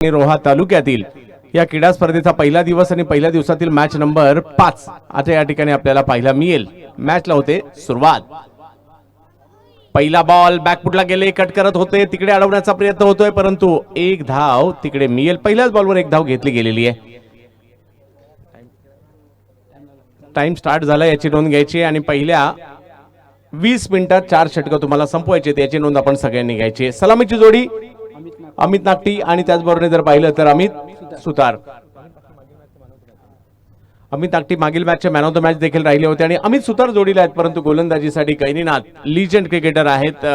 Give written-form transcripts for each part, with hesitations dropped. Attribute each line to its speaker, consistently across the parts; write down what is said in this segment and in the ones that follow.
Speaker 1: आणि रोहा तालुक्यातील या क्रीडा स्पर्धेचा पहिला दिवस आणि पहिल्या दिवसातील मॅच नंबर 5 आता या ठिकाणी आपल्याला पाहायला मिळेल। मॅचला होते सुरुवात। पहिला बॉल बॅकफुटला गेले, कट करत होते, तिकडे अडवण्याचा प्रयत्न होतोय परंतु एक धाव तिकडे मिळेल। पहिल्याच बॉलवर एक धाव घेतली गेलेली आहे। टाइम स्टार्ट झाला याची नोंद घ्यायची आणि पहिल्या 20 मिनिटात 4 षटक तुम्हाला संपवायचे याची नोंद आपण सगळ्यांनी घ्यायची। सलामीची जोडी अमित नागटी आणि त्याचबरोबर जर पाहिलं तर अमित सुतार। अमित नागटी मागील मॅचचे मॅन ऑफ द मॅच देखील राहिले होते आणि अमित सुतार जोडीला आहेत परंतु गोलंदाजीसाठी गहिनीनाथ लीजेंड क्रिकेटर आहेत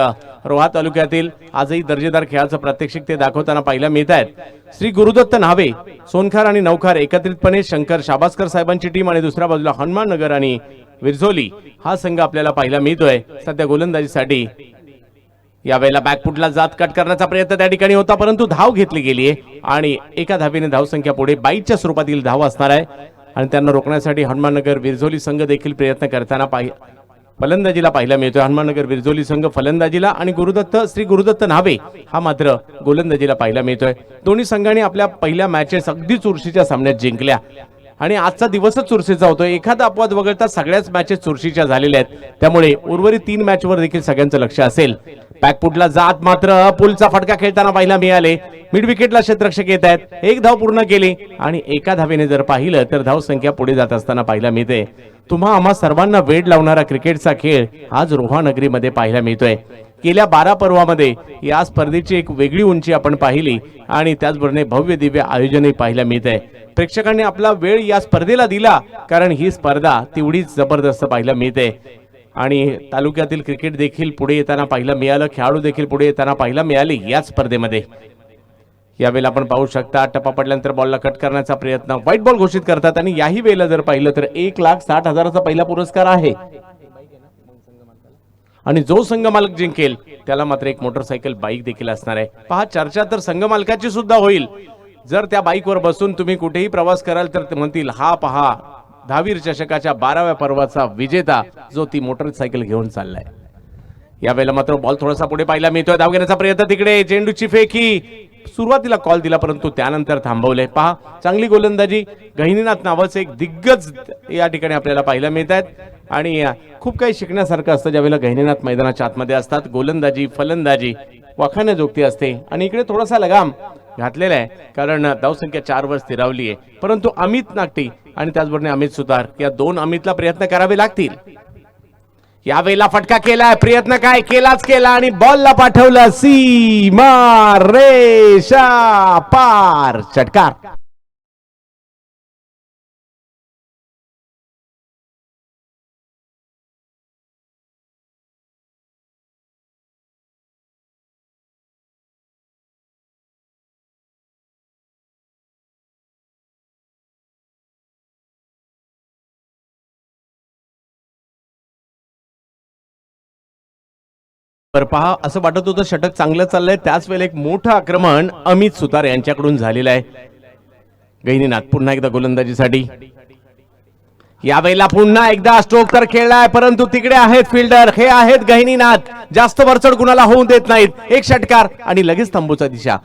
Speaker 1: रोहा तालुक्यातील। आजही दर्जेदार खेळाचं प्रात्यक्षिक ते दाखवताना पाहायला मिळत आहेत। श्री गुरुदत्त न्हावे सोनखार आणि नवखार एकत्रितपणे शंकर शाबासकर साहेबांची टीम आणि दुसऱ्या बाजूला हनुमान नगर आणि विरझोली हा संघ आपल्याला पाहायला मिळतोय। सध्या गोलंदाजीसाठी यावेळेला बॅकफुटला जात कट करण्याचा प्रयत्न त्या ठिकाणी होता परंतु धाव घेतली गेली आहे आणि एका धावेने धावसंख्या पुढे 22च्या स्वरूपातील धाव असणार आहे आणि त्यांना रोखण्यासाठी हनुमाननगर विरझोली संघ देखील प्रयत्न करताना फलंदाजीला पाहायला मिळतोय। हनुमाननगर विरझोली संघ फलंदाजीला आणि श्री गुरुदत्त न्हावे हा मात्र गोलंदाजीला पाहायला मिळतोय। दोन्ही संघांनी आपल्या पहिल्या मॅचेस अगदी चुरशीच्या सामन्यात जिंकल्या आणि आजचा दिवसच चुरशीचा होतोय। एखादा अपवाद वगळता सगळ्याच मॅचेस चुरशीच्या झालेल्या आहेत, त्यामुळे उर्वरित 3 मॅचवर देखील सगळ्यांचं लक्ष असेल। बॅकफुटला जात मात्र पुलचा फटका खेळताना पाहायला मिळाले। मिड विकेटला क्षेत्ररक्षक येत आहेत, एक धाव पूर्ण केली आणि एका धावेने जर पाहिलं तर धाव संख्या पुढे जात असताना पाहायला मिळते। तुम्हा आम्हा सर्वांना वेड लावणारा क्रिकेटचा खेळ आज रोहा नगरीमध्ये पाहायला मिळतोय। गेल्या 12 पर्वामध्ये या स्पर्धेची एक वेगळी उंची आपण पाहिली आणि त्याचबरोबर भव्य दिव्य आयोजनही पाहायला मिळतंय। प्रेक्षकांनी आपला वेळ या स्पर्धेला दिला कारण ही स्पर्धा तेवढीच जबरदस्त पाहायला मिळते आणि तालुक्यातील क्रिकेट देखील पुढे येताना पाहायला मिळालं, खेळाडू देखील पुढे येताना पाहायला मिळाले या स्पर्धेमध्ये। यावेळेला आपण पाहू शकता टप्पा पडल्यानंतर बॉलला कट करण्याचा प्रयत्न, व्हाईट बॉल घोषित करतात आणि याही वेळेला जर पाहिलं तर 1,60,000चा पहिला पुरस्कार आहे आणि जो संघ मालक जिंकेल त्याला मात्र एक मोटरसायकल बाईक देखील असणार आहे। पहा चर्चा तर संघ मालकाची सुद्धा होईल। जर त्या बाईकवर बसून तुम्ही कुठेही प्रवास कराल तर ते म्हणतील हा पहा दहावीर चषकाच्या 12व्या पर्वाचा विजेता जो ती मोटरसायकल घेऊन चाललाय। यावेळेला मात्र बॉल थोडासा पुढे पाहायला मिळतोय, धाव घेण्याचा प्रयत्न तिकडे चेंडूची फेकी, सुरुवातीला कॉल दिला परंतु त्यानंतर थांबवले। पहा चांगली गोलंदाजी, गहिनीनाथ नावाचे एक दिग्गज या ठिकाणी आपल्याला पाहायला मिळत आहेत आणि खूप काही शिकण्यासारखं असतं ज्यावेळेला गहिनीनाथ मैदानाच्या आतमध्ये असतात। गोलंदाजी फलंदाजी वाखाणण्याजोगती असते आणि इकडे थोडासा लगाम घातलेला आहे कारण धावसंख्या 4 वर स्थिरावली आहे परंतु अमित नागटी आणि त्याचबरोबर अमित सुतार या 2 अमितला प्रयत्न करावे लागतील। यावेळेला फटका केलाय, प्रयत्न काय केलाच केला आणि बॉलला पाठवलं सीमा रेषा पार, षटकार। पर पहा असं वाटत होतं षटक चांगलं चाललंय, त्याच वेळेला एक मोठं आक्रमण अमित सुतार यांच्याकडून झालेलं आहे। गहिनीनाथ पुन्हा एकदा गोलंदाजीसाठी, यावेळेला पुन्हा एकदा स्ट्रोक तर खेळलाय परंतु तिकडे आहेत फिल्डर, हे आहेत गहिनीनाथ, जास्त वरचढ कुणाला होऊ देत नाहीत। एक षटकार आणि लगेच तंबूचा दिशा।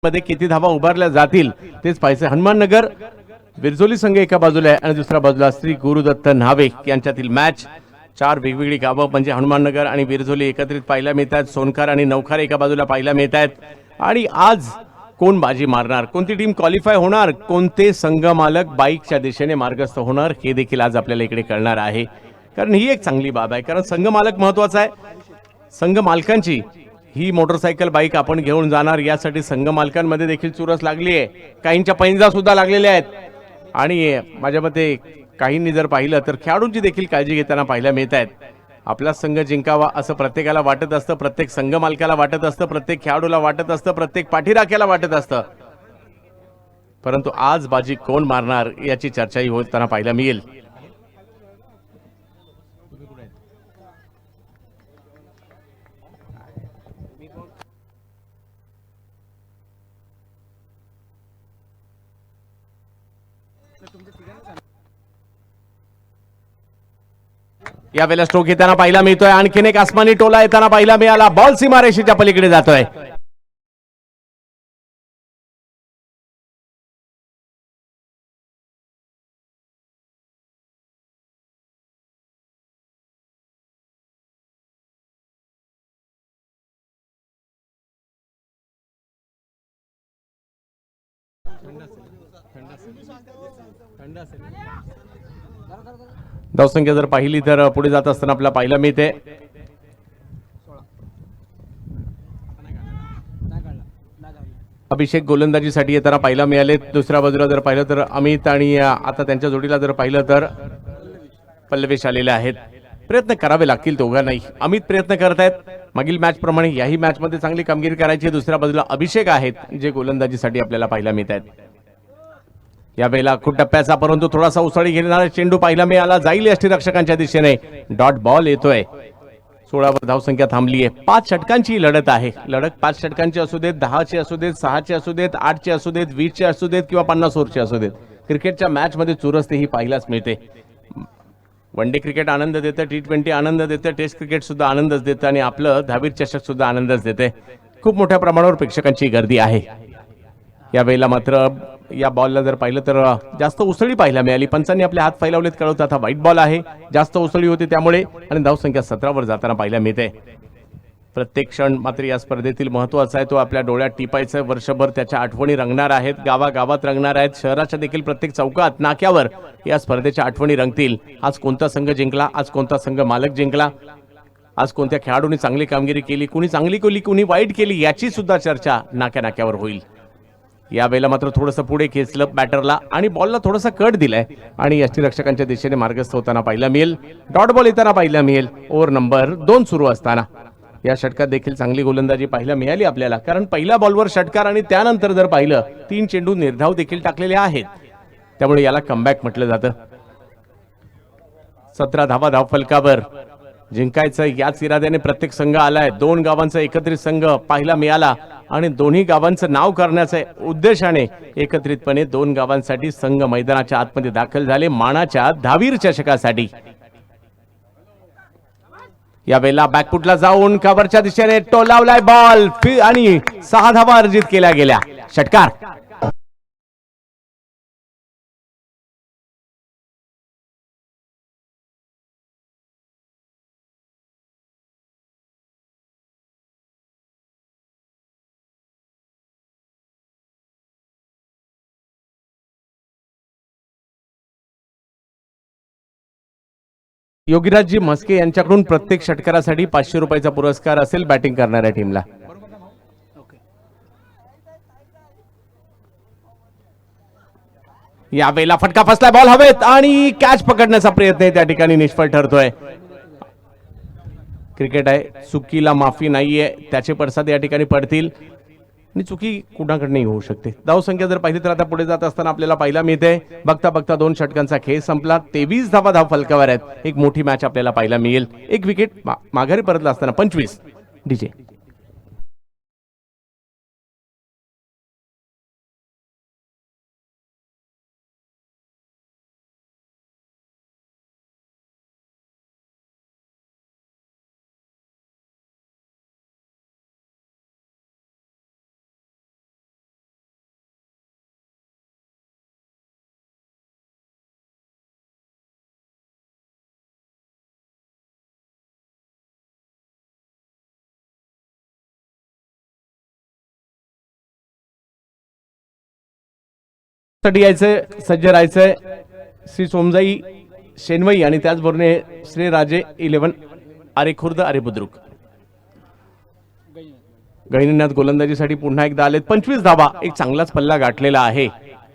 Speaker 1: मध्ये किती धावा उभारल्या जातील तेच पाहायचे। हनुमाननगर विरझोली संघ एका बाजूला आहे आणि दुसऱ्या बाजूला श्री गुरुदत्त न्हावे यांच्यातील मॅच। 4 वेगवेगळी गावं म्हणजे हनुमाननगर आणि विरझोली एकत्रित पाहायला मिळतात। सोनखार आणि नवखार एका बाजूला पाहायला मिळतात आणि आज कोण बाजी मारणार, कोणती टीम क्वालिफाय होणार, कोणते संघ मालक बाईकच्या दिशेने मार्गस्थ होणार हे देखील आज आपल्याला इकडे कळणार आहे कारण ही एक चांगली बाब आहे कारण संघ मालक महत्वाचा आहे। संघ मालकांची ही मोटरसायकल बाईक आपण घेऊन जाणार यासाठी संघ मालकांमध्ये देखील चुरस लागली आहे, काहींच्या पैंजा सुद्धा लागलेल्या आहेत। आणि माझ्या मते काहींनी जर पाहिलं तर खेळाडूंची देखील काळजी घेताना पाहायला मिळत आहेत. आपला संघ जिंकावा असं प्रत्येकाला वाटत असतं, प्रत्येक संघ मालकाला वाटत असतं, प्रत्येक खेळाडूला वाटत असतं, प्रत्येक पाठीराख्याला वाटत असतं. परंतु आज बाजी कोण मारणार याची चर्चाही होताना पाहायला मिळेल. यावेळेला स्ट्रोक येताना पाहायला मिळतोय. आणखीन एक आसमानी टोला येताना पाहायला मिळाला. बॉल सीमारेषेच्या पलीकडे जातोय. धावसंख्या जर पाहिली तर पुढे जात असताना आपल्याला पाहायला मिळते. अभिषेक गोलंदाजीसाठी येताना पाहायला मिळाले. दुसऱ्या बाजूला जर पाहिलं तर अमित आणि आता त्यांच्या जोडीला जर पाहिलं तर पल्लवेश आलेले आहेत. प्रयत्न करावे लागतील दोघांनाही. अमित प्रयत्न करत आहेत. मागील मॅच प्रमाणे याही मॅच मध्ये चांगली कामगिरी करायची. दुसऱ्या बाजूला अभिषेक आहेत जे गोलंदाजीसाठी आपल्याला पाहायला मिळत आहेत. यावेळेला खूप टप्प्याचा परंतु थोडासा उसळी घेणारा चेंडू पाहायला मिळाला. जाईल यष्टीरक्षकांच्या दिशेने. डॉट बॉल येतोय. 16वर धावसंख्या थांबली आहे. 5 षटकांची लढत आहे. लढत 5 षटकांची असू देत, 10ची असू देत, 6ची असू देत, 8ची असू देत, 20ची असू देत किंवा 50 ओव्हरची असू देत. क्रिकेटच्या मॅच मध्ये चुरस ही पाहायलाच मिळते. वन डे क्रिकेट आनंद देतं, T20 आनंद देतं, टेस्ट क्रिकेट सुद्धा आनंदच देतं आणि आपलं दहावीर चषक सुद्धा आनंदच देते. खूप मोठ्या प्रमाणावर प्रेक्षकांची गर्दी आहे. यावेळेला मात्र या बॉलला जर पाहिलं तर जास्त उसळी पाहायला मिळाली. पंचांनी आपले हात फैलावलेत कळवतात हा व्हाईट बॉल आहे. जास्त उसळी होती त्यामुळे आणि धावसंख्या 17वर जाताना पाहायला मिळते. प्रत्येक क्षण मात्र या स्पर्धेतील महत्त्वाचा आहे. तो आपल्या डोळ्यात टिपायचा. वर्षभर त्याच्या आठवणी रंगणार आहेत. गावागावात रंगणार आहेत. शहराच्या देखील प्रत्येक चौकात नाक्यावर या स्पर्धेच्या आठवणी रंगतील. आज कोणता संघ जिंकला, आज कोणता संघ मालक जिंकला, आज कोणत्या खेळाडूंनी चांगली कामगिरी केली, कुणी चांगली केली, कुणी वाईट केली याची सुद्धा चर्चा नाक्यावर होईल. यावेळेला मात्र थोडंसं पुढे खेचलं बॅटरला आणि बॉलला थोडासा कट दिलाय आणि यष्टीरक्षकांच्या दिशेने मार्गस्थ होताना पाहायला मिळेल. डॉट बॉल येताना पाहायला मिळेल. ओव्हर नंबर 2 सुरू असताना या षटकात देखील चांगली गोलंदाजी पाहायला मिळाली आपल्याला. कारण पहिल्या बॉलवर षटकार आणि त्यानंतर जर पाहिलं 3 चेंडू निर्धाव देखील टाकलेले आहेत. त्यामुळे याला कमबॅक म्हटलं जातं. 17 धावा धावफलकावर जिंकायचं याच इराद्याने प्रत्येक संघ आलाय. 2 गावांचा एकत्रित संघ पाहायला मिळाला आणि दोन्ही गावांचं नाव करण्याच्या उद्देशाने एकत्रितपणे 2 गावांसाठी संघ मैदानाच्या आतमध्ये दाखल झाले मानाच्या दहावीर चषकासाठी. यावेळेला बॅकफुटला जाऊन कव्हरच्या दिशेने टोलावलाय बॉल आणि 6 धावा अर्जित केल्या गेल्या. षटकार. योगीराजजी म्हस्के यांच्याकडून प्रत्येक षटकारासाठी 500 रुपयाचा पुरस्कार असेल बॅटिंग करणाऱ्या टीमला. यावेळेला फटका फसला. बॉल हवेत आणि कॅच पकडण्याचा प्रयत्न त्या ठिकाणी निष्फळ ठरतोय. क्रिकेट आहे, चुकीला माफी नाहीये. त्याचे पडसाद या ठिकाणी पडतील आणि चुकी कुणाकडनंही होऊ शकते. धावसंख्या जर पाहिली तर आता पुढे जात असताना आपल्याला पाहायला मिळते. बघता बघता 2 षटकांचा खेळ संपला. 23 धावा धावफलकावर आहेत. एक मोठी मॅच आपल्याला पाहायला मिळेल. एक विकेट माघारी परतला असताना 25. डीजे साठी यायचंय, सज्ज राहायचंय. श्री सोमजाई शेनवई आणि त्याचबरोबर श्री राजे 11 आरे खुर्द आरे बुद्रुक. गहिनीनाथ गोलंदाजीसाठी पुन्हा एकदा आलेत. 25 धावा. एक चांगलाच पल्ला गाठलेला आहे.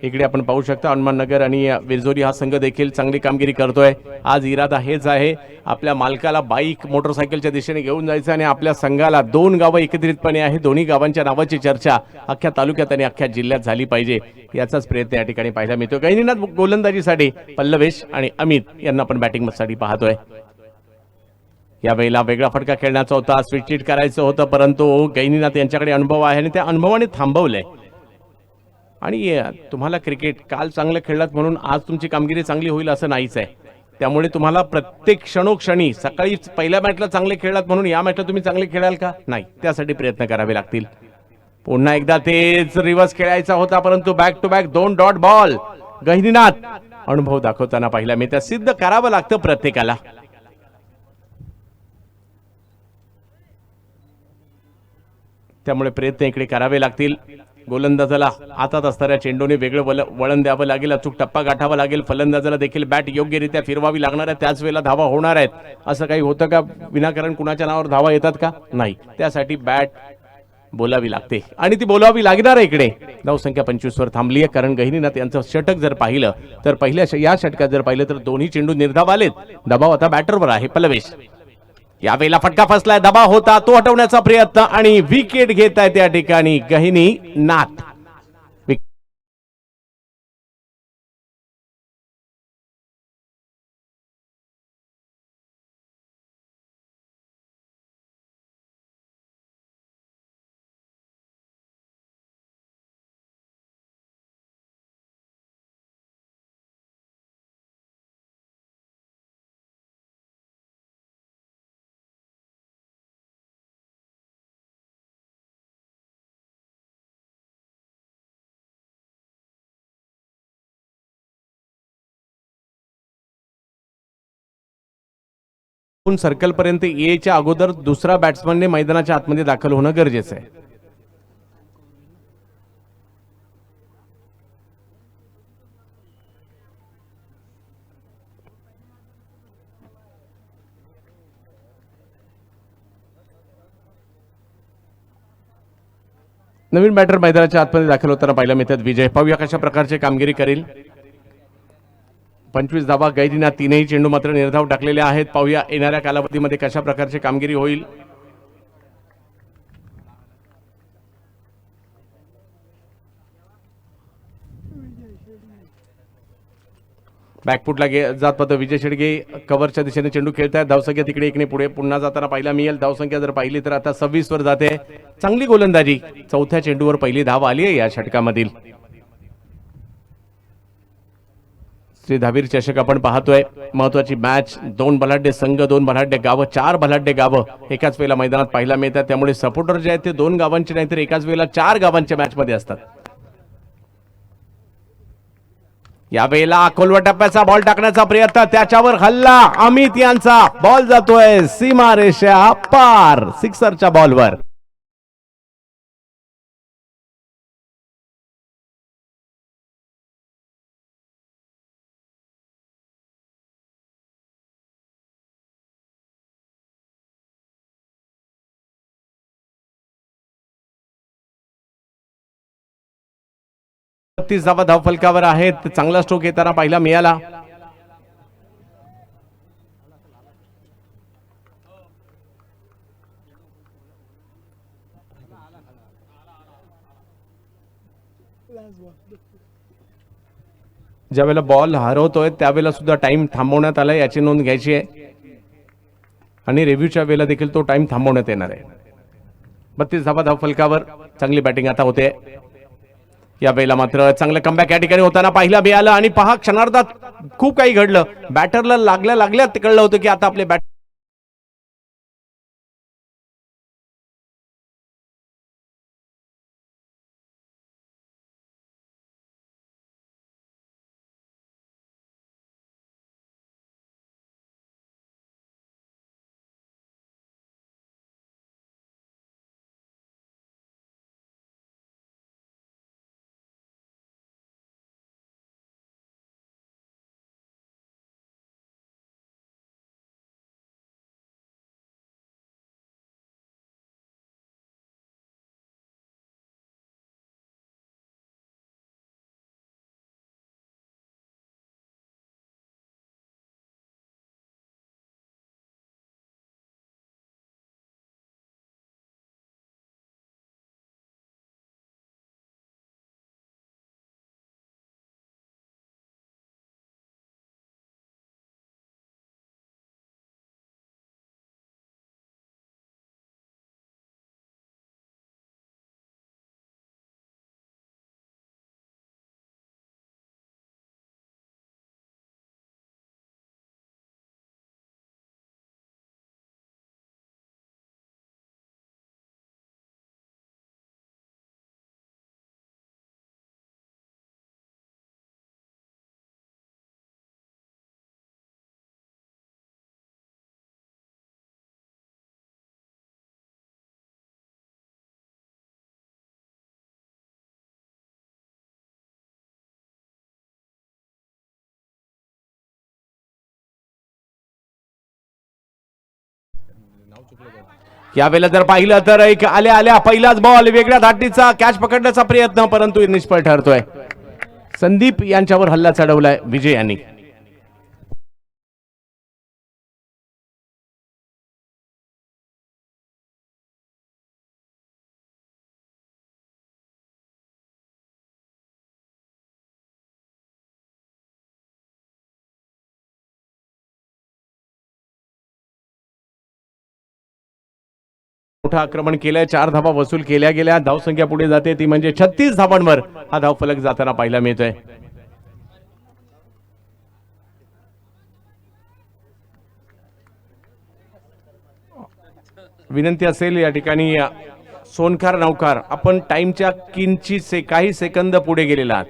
Speaker 1: इकडे आपण पाहू शकता हनुमाननगर आणि विरजोरी हा संघ देखील चांगली कामगिरी करतोय. आज इरादा हेच आहे, आपल्या मालकाला बाईक मोटरसायकलच्या दिशेने घेऊन जायचं आणि आपल्या संघाला 2 गावं एकत्रितपणे आहे, दोन्ही गावांच्या नावाची चर्चा अख्ख्या तालुक्यात आणि अख्ख्या जिल्ह्यात झाली पाहिजे, याचाच प्रयत्न या ठिकाणी पाहायला मिळतो. गहिनीनाथ गोलंदाजीसाठी पल्लवेश आणि अमित यांना आपण बॅटिंगसाठी पाहतोय. यावेळेला वेगळा फटका खेळण्याचा होता, स्विच करायचं होतं, परंतु गहिनीनाथ यांच्याकडे अनुभव आहे आणि त्या अनुभवाने थांबवलंय. आणि तुम्हाला क्रिकेट काल चांगलं खेळलात म्हणून आज तुमची कामगिरी चांगली होईल असं नाहीच आहे. त्यामुळे तुम्हाला प्रत्येक क्षणोक्षणी, सकाळी पहिल्या मॅचला चांगले खेळलात म्हणून या मॅचला तुम्ही चांगले खेळाल का? नाही, त्यासाठी प्रयत्न करावे लागतील. पुन्हा एकदा तेच रिव्हर्स खेळायचा होता, परंतु back to back 2 dot ball. Gahininath अनुभव दाखवताना पाहिला मी, त्या सिद्ध करावं लागतं प्रत्येकाला. त्यामुळे प्रयत्न इकडे करावे लागतील. गोलंदाजाला हातात असणाऱ्या चेंडूने वेगळं वळण द्यावं लागेल, अचूक टप्पा गाठावा लागेल. फलंदाजाला देखील बॅट योग्यरित्या फिरवावी लागणार आहे, त्याच वेळेला धावा होणार आहेत. असं काही होतं का? विनाकारण कुणाच्या नावावर धावा येतात का? नाही, त्यासाठी बॅट बोलावी लागते आणि ती बोलावी लागणार आहे. इकडे धावसंख्या 25 वर थांबली आहे, कारण गहिनीनाथ यांचं षटक जर पाहिलं तर पहिल्या या षटकात जर पाहिलं तर दोन्ही चेंडू निर्धाव आलेत. दबाव आता बॅटरवर आहे. पल्लवेश यावेळेला फटका फसलाय, दबाव होता तो हटवण्याचा प्रयत्न आणि विकेट घेत आहे त्या ठिकाणी गहिनीनाथ. सर्कल पर्यंत यायच्या अगोदर दुसरा बॅट्समनने मैदानाच्या आतमध्ये दाखल होणं गरजेचं आहे. नवीन बॅटर मैदानाच्या आतमध्ये दाखल होताना पाहिला मिळतात. विजय पाहूया कशा प्रकारची कामगिरी करेल. 25 धावा गहिनीनाथ, तीनही चेंडू मात्र निर्धाव टाकलेले आहेत. पाहूया येणाऱ्या कालावधीमध्ये कशा प्रकारची कामगिरी होईल. बॅकफुटला जात पाहतो विजय शेडगे, कव्हरच्या दिशेने चेंडू खेळतायत. धावसंख्या तिकडे एकने पुन्हा जाताना पाहिला मिळेल. धावसंख्या जर पाहिली तर आता 26 वर जाते. चांगली गोलंदाजी, चौथ्या चेंडूवर पहिली धाव आली आहे या षटकामधील. श्री धावीर चषक आपण पाहतोय, महत्वाची मॅच. 2 बलाढ्य संघ, 2 बलाढ्य गावं, 4 बलाढ्य गावं एकाच वेळेला मैदानात पाहायला मिळतात. त्यामुळे सपोर्टर जे आहेत ते 2 गावांचे नाहीतर एकाच वेळेला 4 गावांच्या मॅच मध्ये असतात. यावेळेला खोलवर टप्प्याचा बॉल टाकण्याचा प्रयत्न, त्याच्यावर हल्ला. अमित यांचा बॉल जातोय सीमा रेषा पार, सिक्सरच्या बॉलवर. धावा धावफलकावर आहेत. चांगला स्ट्रोक येताना पाहिला मिळाला. ज्यावेळेला बॉल हरवतोय त्यावेळेला सुद्धा टाइम थांबवण्यात आला, याची नोंद घ्यायची आहे आणि रिव्ह्यूच्या वेळेला देखील तो टाइम थांबवण्यात येणार आहे. 32 धावा धावफलकावर, चांगली बॅटिंग आता होते. यावेळेला मात्र चांगलं कमबॅक या ठिकाणी होताना पाहिला मिळालं आणि पहा क्षणार्धात खूप काही घडलं. बॅटरला लागल्या ते कळलं होतं की आता आपले बॅट यावेळेला जर पाहिलं तर एक आल्या आल्या पहिलाच बॉल वेगळ्या धाटीचा कॅच पकडण्याचा प्रयत्न, परंतु निष्फळ ठरतोय. संदीप यांच्यावर हल्ला चढवलाय विजय यांनी. मोठं आक्रमण केलंय, 4 धावा वसूल केल्या गेल्या. धावसंख्या पुढे जाते ती म्हणजे 36 धावांवर हा धावफलक जाताना पाहायला मिळतोय. विनंती असेल या ठिकाणी सोनकार नौकार, आपण टाइमच्या किंचित काही सेकंद पुढे गेलेला आहात.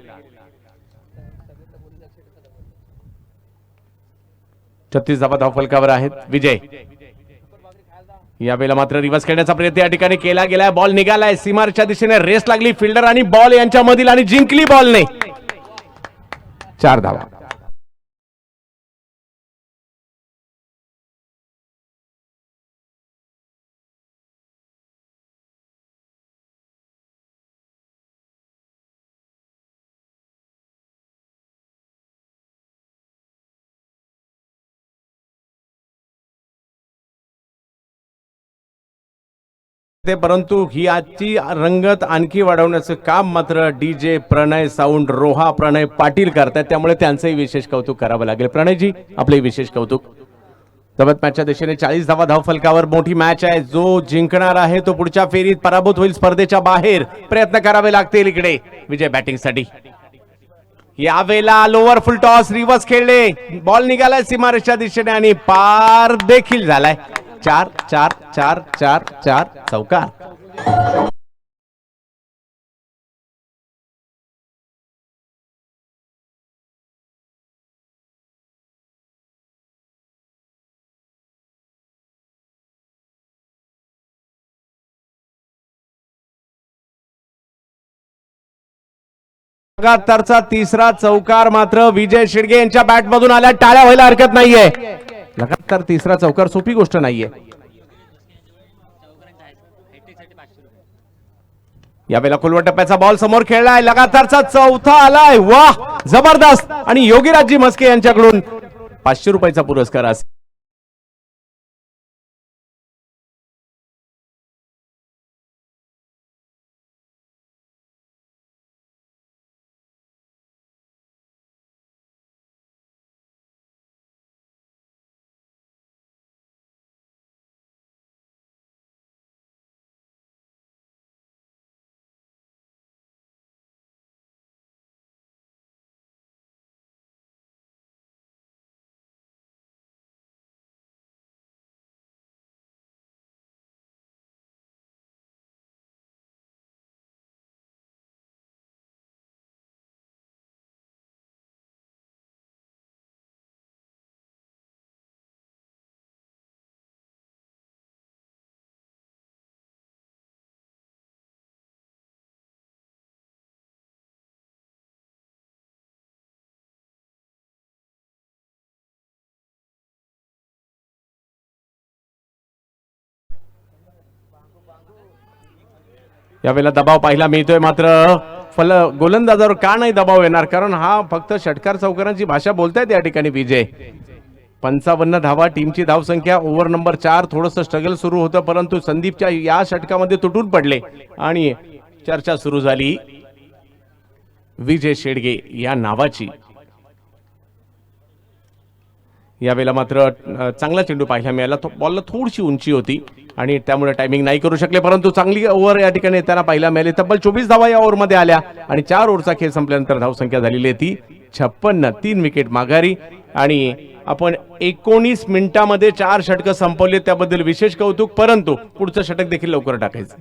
Speaker 1: 36 धावा धावफलकावर आहेत. विजय यावेळेला मात्र रिव्हर्स खेळण्याचा प्रयत्न या ठिकाणी केला गेलाय. बॉल निघालाय सीमारच्या दिशेने, रेस लागली फिल्डर आणि बॉल यांच्यामधील आणि जिंकली बॉलने. 4 धावा. परंतु ही आजची रंगत आणखी वाढवण्याचं काम मात्र डीजे प्रणय साऊंड रोहा प्रणय पाटील करतात, त्यामुळे त्यांचंही विशेष कौतुक करावं लागेल. प्रणयजी आपले विशेष कौतुक. तबत मॅचच्या दिशेने 40 धावा धावफलकावर मोठी मॅच आहे. जो जिंकणार आहे तो पुढच्या फेरीत पराभूत होईल, स्पर्धेच्या बाहेर प्रयत्न करावे लागतील इकडे विजय बॅटिंगसाठी. यावेळेला लोअर फुल टॉस रिव्हर्स खेळले, बॉल निघालाय सीमारेषच्या दिशेने आणि पार देखील झालाय. 4 4 4 4 4 चौकार. लगातारचा तिसरा चौकार मात्र विजय शिर्गे यांच्या बॅट मधून आला. टाळ्या व्हायला हरकत नाहीये. लगातार तिसरा चौकार सोपी गोष्ट नाहीये. यावेळेला खुलवट टप्प्याचा बॉल समोर खेळलाय, लगातारचा चौथा आलाय. वाह जबरदस्त. आणि योगीराजजी मस्के यांच्याकडून 500 रुपयाचा पुरस्कार असेल. यावेळेला दबाव पाहायला मिळतोय, मात्र गोलंदाजावर का नाही दबाव येणार, कारण हा फक्त षटकार चौकारांची भाषा बोलतायत या ठिकाणी विजय. 55 धावा टीमची धावसंख्या. ओव्हर नंबर 4 थोडंसं स्ट्रगल सुरू होतं, परंतु संदीपच्या या षटकामध्ये तुटून पडले आणि चर्चा सुरू झाली विजय शेडगे या नावाची. यावेळेला मात्र चांगला चेंडू पाहायला मिळाला. बॉलला थोडीशी उंची होती आणि त्यामुळे टायमिंग नाही करू शकले, परंतु चांगली ओव्हर या ठिकाणी त्यांना पाहायला मिळाली. तब्बल 24 धावा या ओव्हरमध्ये आल्या आणि 4 ओव्हरचा खेळ संपल्यानंतर धावसंख्या झालेली आहे ती 56. 3 विकेट माघारी आणि आपण 19 मिनिटांमध्ये 4 षटकं संपवले, त्याबद्दल विशेष कौतुक. परंतु पुढचं षटक देखील लवकर टाकायचं.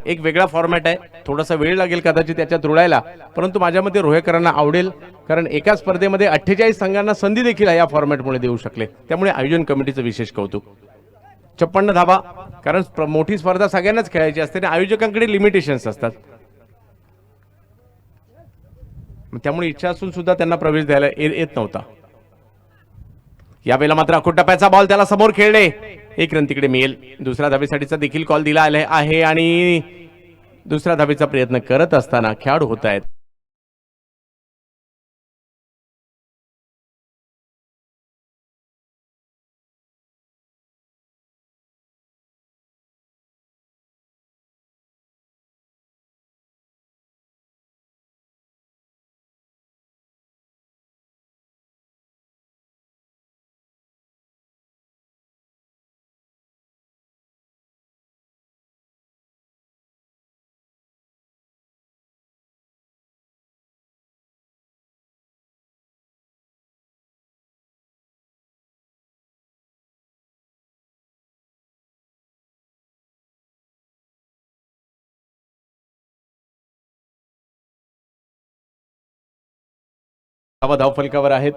Speaker 1: एक वेगळा फॉर्मॅट आहे, थोडासा वेळ लागेल कदाचित त्याच्यात रुळायला, परंतु माझ्या मते रोहेकरांना आवडेल, कारण एका स्पर्धेमध्ये 48 संघांना संधी देखील या फॉर्मॅटमुळे देऊ शकले. त्यामुळे आयोजन कमिटीचं विशेष कौतुक. 56 धावा, कारण मोठी स्पर्धा सगळ्यांनाच खेळायची असते आणि आयोजकांकडे लिमिटेशन्स असतात, त्यामुळे इच्छा असून सुद्धा त्यांना प्रवेश द्यायला येत नव्हता. यावेळेला मात्र अखूट टप्प्याचा बॉल त्याला समोर खेळले, एक रन तिकडे मिळेल. दुसऱ्या धावेसाठीचा देखील कॉल दिला आहे आणि दुसऱ्या धावेचा प्रयत्न करत असताना खेळाडू होत आहेत. धाव फलकावर आहेत.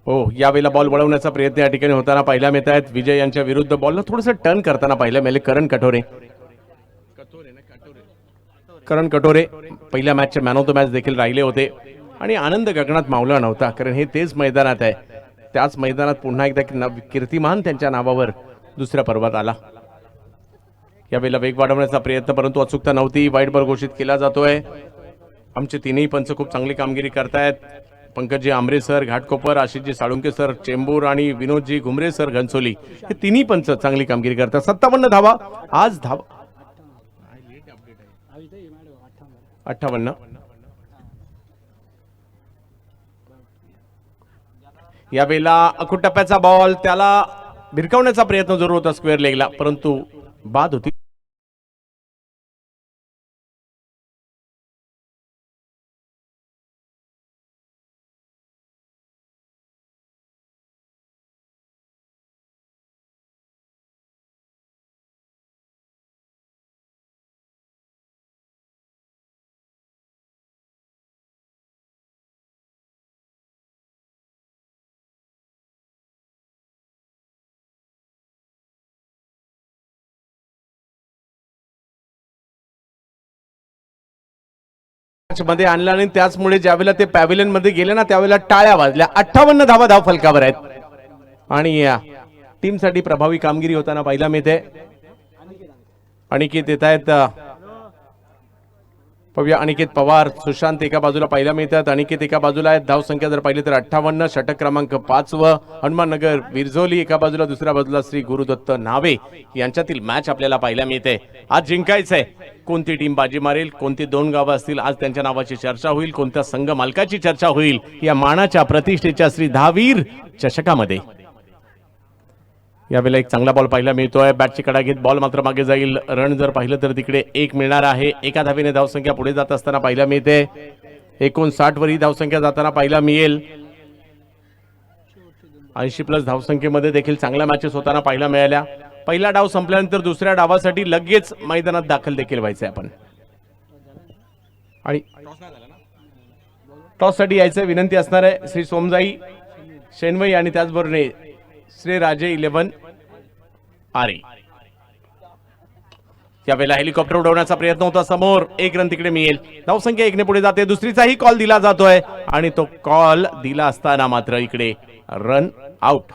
Speaker 1: हो, यावेळेला बॉल वळवण्याचा प्रयत्न या ठिकाणी होताना पाहायला मिळत आहेत. विजय यांच्या विरुद्ध बॉलला थोडंसं टर्न करताना पाहायला मिळाले करण कटोरे. करण कटोरे पहिल्या मॅचचे मॅन ऑफ द मॅच देखील राहिले होते आणि आनंद गगनात मावला नव्हता, कारण हे तेच मैदानात आहे. त्याच मैदानात पुन्हा एकदा कीर्तिमान त्यांच्या नावावर दुसऱ्या पर्वात आला. यावेळेला वेग वाढवण्याचा प्रयत्न, परंतु अचूकता नव्हती. वाईट बॉल घोषित केला जातोय. आमचे तीनही पंच खूप चांगली कामगिरी करतायत. पंकजी आमरे सर घाटकोपर, आशिषजी साळुंके सर चेंबूर आणि विनोदजी घुमरे सर घनसोली, हे तिन्ही पंच चांगली कामगिरी करतात. 57 धावा आज. 58. यावेळेला अखूट टप्प्याचा बॉल त्याला भिरकावण्याचा प्रयत्न जरूर होता स्क्वेअर लेगला, परंतु बाद होती. मध्ये आणला आणि त्याचमुळे ज्यावेळेला ते पॅव्हिलियन मध्ये गेले ना, त्यावेळेला टाळ्या वाजल्या. 58 धावा धाव फलकावर आहेत आणि या टीम साठी प्रभावी कामगिरी होताना पाहायला मिळते. अनिकेत येत आहेत, अनिकेत पवार, सुशांत एका बाजूला पाहायला मिळतात. अनिकेत एका बाजूला आहेत. धाव संख्या जर पाहिली तर 58, षटक क्रमांक 5. हनुमाननगर विरझोली एका बाजूला, दुसऱ्या बाजूला श्री गुरुदत्त नावे यांच्यातील मॅच आपल्याला पाहायला मिळते. आज जिंकायचंय. कोणती टीम बाजी मारेल, कोणती दोन गावं असतील, आज त्यांच्या नावाची चर्चा होईल. कोणत्या संघ मालकाची चर्चा होईल या मानाच्या प्रतिष्ठेच्या श्री दहावीर चषकामध्ये. यावेळेला एक चांगला बॉल पाहायला मिळतोय. बॅटची कडा घेत बॉल मात्र मागे जाईल. रन जर पाहिलं तर तिकडे एक मिळणार आहे. एका धावेने धावसंख्या पुढे जात असताना पाहायला मिळते. 59 वरी धावसंख्या जाताना पाहायला मिळेल. 80+ धावसंख्येमध्ये देखील चांगल्या मॅचेस होताना पाहायला मिळाल्या. पहिला डाव संपल्यानंतर दुसऱ्या डावासाठी लगेच मैदानात दाखल देखील व्हायचंय आपण आणि टॉस साठी यायचं विनंती असणार आहे श्री सोमजाई शेनवई आणि त्याचबरोबर श्री राजे 11 आरे. यावेळेला हेलिकॉप्टर उडवण्याचा प्रयत्न होता समोर. एक रन तिकडे मिळेल. धावसंख्या 1 ने पुढे जाते. दुसरीचाही कॉल दिला जातोय आणि तो कॉल दिला असताना मात्र इकडे रन आउट.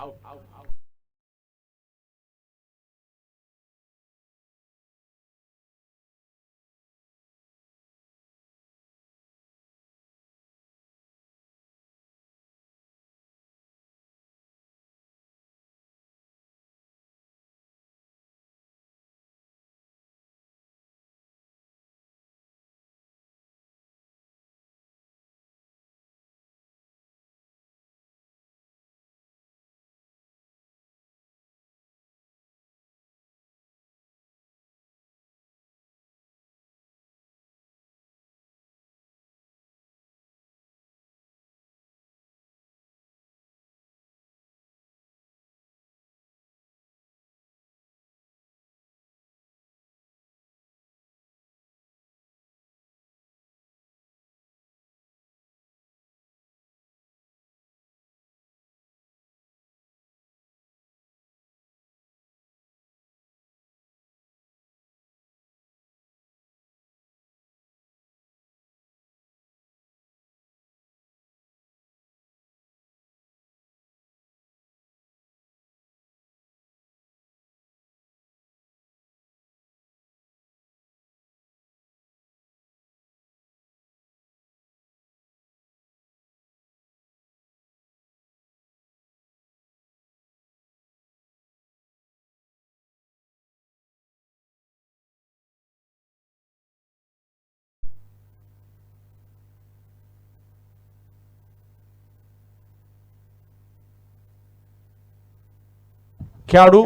Speaker 1: खेळाडू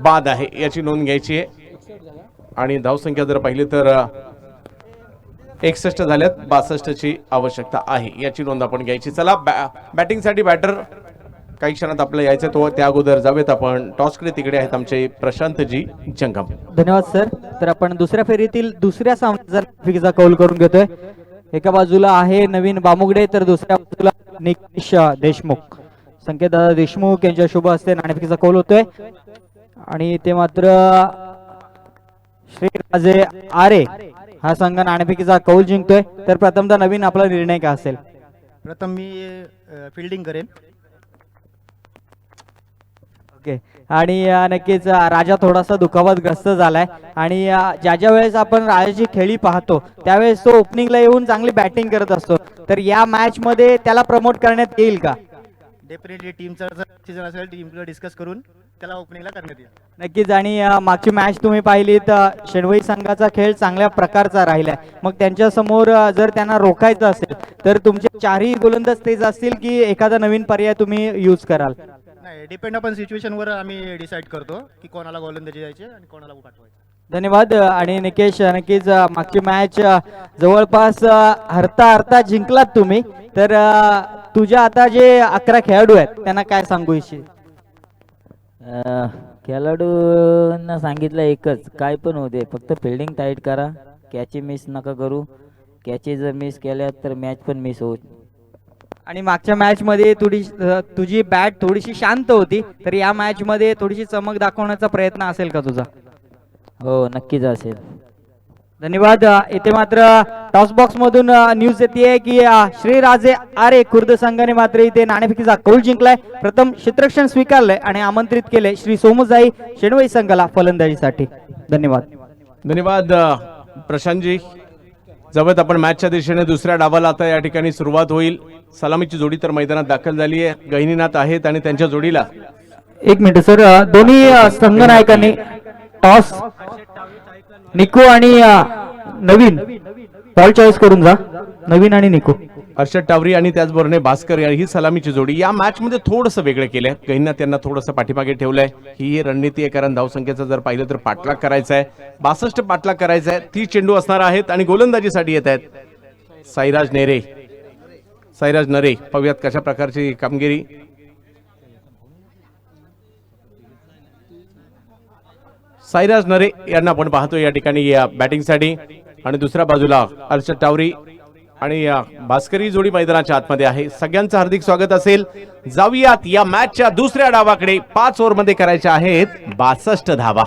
Speaker 1: बाद आहे याची नोंद घ्यायची आहे आणि धावसंख्या जर पाहिली तर 61 झाल्यात, 62 ची आवश्यकता आहे याची नोंद आपण घ्यायची. चला बॅटिंगसाठी बॅटर काही क्षणात आपल्याला यायचं, तो त्या अगोदर जाऊयात आपण टॉसकडे. तिकडे आहेत आमचे प्रशांतजी जंगम.
Speaker 2: धन्यवाद सर. तर आपण दुसऱ्या फेरीतील दुसऱ्या सामन्याचा कौल करून घेतोय. एका बाजूला आहे नवीन बामुगडे तर दुसऱ्या बाजूला निकेश देशमुख. संकेत देशमुख यांच्या शुभ हस्ते नाणेफेकीचा कौल होतोय आणि ते मात्र श्रीराजे आरे हा संघ नाणेफेकीचा कौल जिंकतोय. तर प्रथमतः नवीन आपला निर्णय काय असेल?
Speaker 3: प्रथम मी फिल्डिंग करेन.
Speaker 2: ओके. आणि नक्कीच राजा थोडासा दुखापतग्रस्त झालाय आणि ज्या वेळेस आपण राजाची खेळी पाहतो त्यावेळेस तो ओपनिंगला येऊन चांगली बॅटिंग करत असतो. तर या मॅच मध्ये त्याला प्रमोट करण्यात येईल का?
Speaker 3: डेफिनेटली टीमचा सीझन असेल टीमला डिस्कस करून त्याला ओपनिंगला करण्यात येईल.
Speaker 2: नक्कीच. आणि मागची मॅच तुम्ही पाहिली तर शेणवई संघाचा खेळ चांगल्या प्रकारचा राहिलाय. मग त्यांच्या समोर जर त्यांना रोखायचं असेल तर तुमचे चारही गोलंदाज तेच असतील की एखादा नवीन पर्याय तुम्ही यूज कराल?
Speaker 3: नाही, डिपेंड आपण सिच्युएशनवर आम्ही डिसाईड करतो की कोणाला गोलंदाजी द्यायची आणि कोणाला पाठवायचं.
Speaker 2: धन्यवाद. आणि निकेश नक्कीच मागची मॅच जवळपास हरता हरता जिंकलात तुम्ही. तर तुझ्या आता जे 11 खेळाडू आहेत त्यांना काय सांगू इच्छित?
Speaker 4: खेळाडूंना सांगितलं एकच, काय पण होते फक्त फिल्डिंग टाईट करा, कॅची मिस नका करू. कॅची जर मिस केल्या तर मॅच पण मिस होईल.
Speaker 2: आणि मागच्या मॅच मध्ये तुझी बॅट थोडीशी शांत होती, तर या मॅच मध्ये थोडीशी चमक दाखवण्याचा प्रयत्न असेल का तुझा?
Speaker 4: हो, नक्कीच असेल.
Speaker 2: धन्यवाद. इथे मात्र टॉस बॉक्स मधून न्यूज येते की श्रीराजे आरे खुर्द संघाने मात्र इथे नाणेफेकीचा कौल जिंकलाय. प्रथम क्षेत्ररक्षण स्वीकारलंय आणि आमंत्रित केले श्री सोमजाई शेणवई संघाला फलंदाजीसाठी. धन्यवाद.
Speaker 1: धन्यवाद प्रशांतजी. जवळ आपण मॅचच्या दिशेने दुसऱ्या डावाला आता या ठिकाणी सुरुवात होईल. सलामीची जोडी तर मैदानात दाखल झाली आहे. गहिनीनाथ आहेत आणि त्यांच्या जोडीला
Speaker 2: एक मिनिट सर. दोन्ही संघनायकांनी टॉस निकू आणि नवीन बॉल चॉईस करून जा. नवीन आणि निकू.
Speaker 1: हर्षद टावरी आणि त्याचबरोबर भास्कर ही सलामीची जोडी या मॅच मध्ये थोडंसं वेगळं केलंय. गहिनीनाथ त्यांना थोडंसं पाठीमागे ठेवलंय. ही रणनीती आहे, कारण धावसंख्येचं जर पाहिलं तर पाठलाग करायचा आहे. 62 पाठलाग करायचा आहे. 30 चेंडू असणार आहेत आणि गोलंदाजीसाठी येत आहेत साईराज नेरे, साईराज नरे. पाहूयात कशा प्रकारची कामगिरी. साईराज नरे यांना आपण पाहतो या ठिकाणी बॅटिंगसाठी. आणि दुसऱ्या बाजूला हर्षद टावरी आणि भास्करी जोडी मैदानाच्या आतमध्ये आहे. सगळ्यांचं हार्दिक स्वागत असेल. जाऊयात या मॅचच्या दुसऱ्या डावाकडे. 5 ओव्हरमध्ये करायच्या आहेत 62 धावा.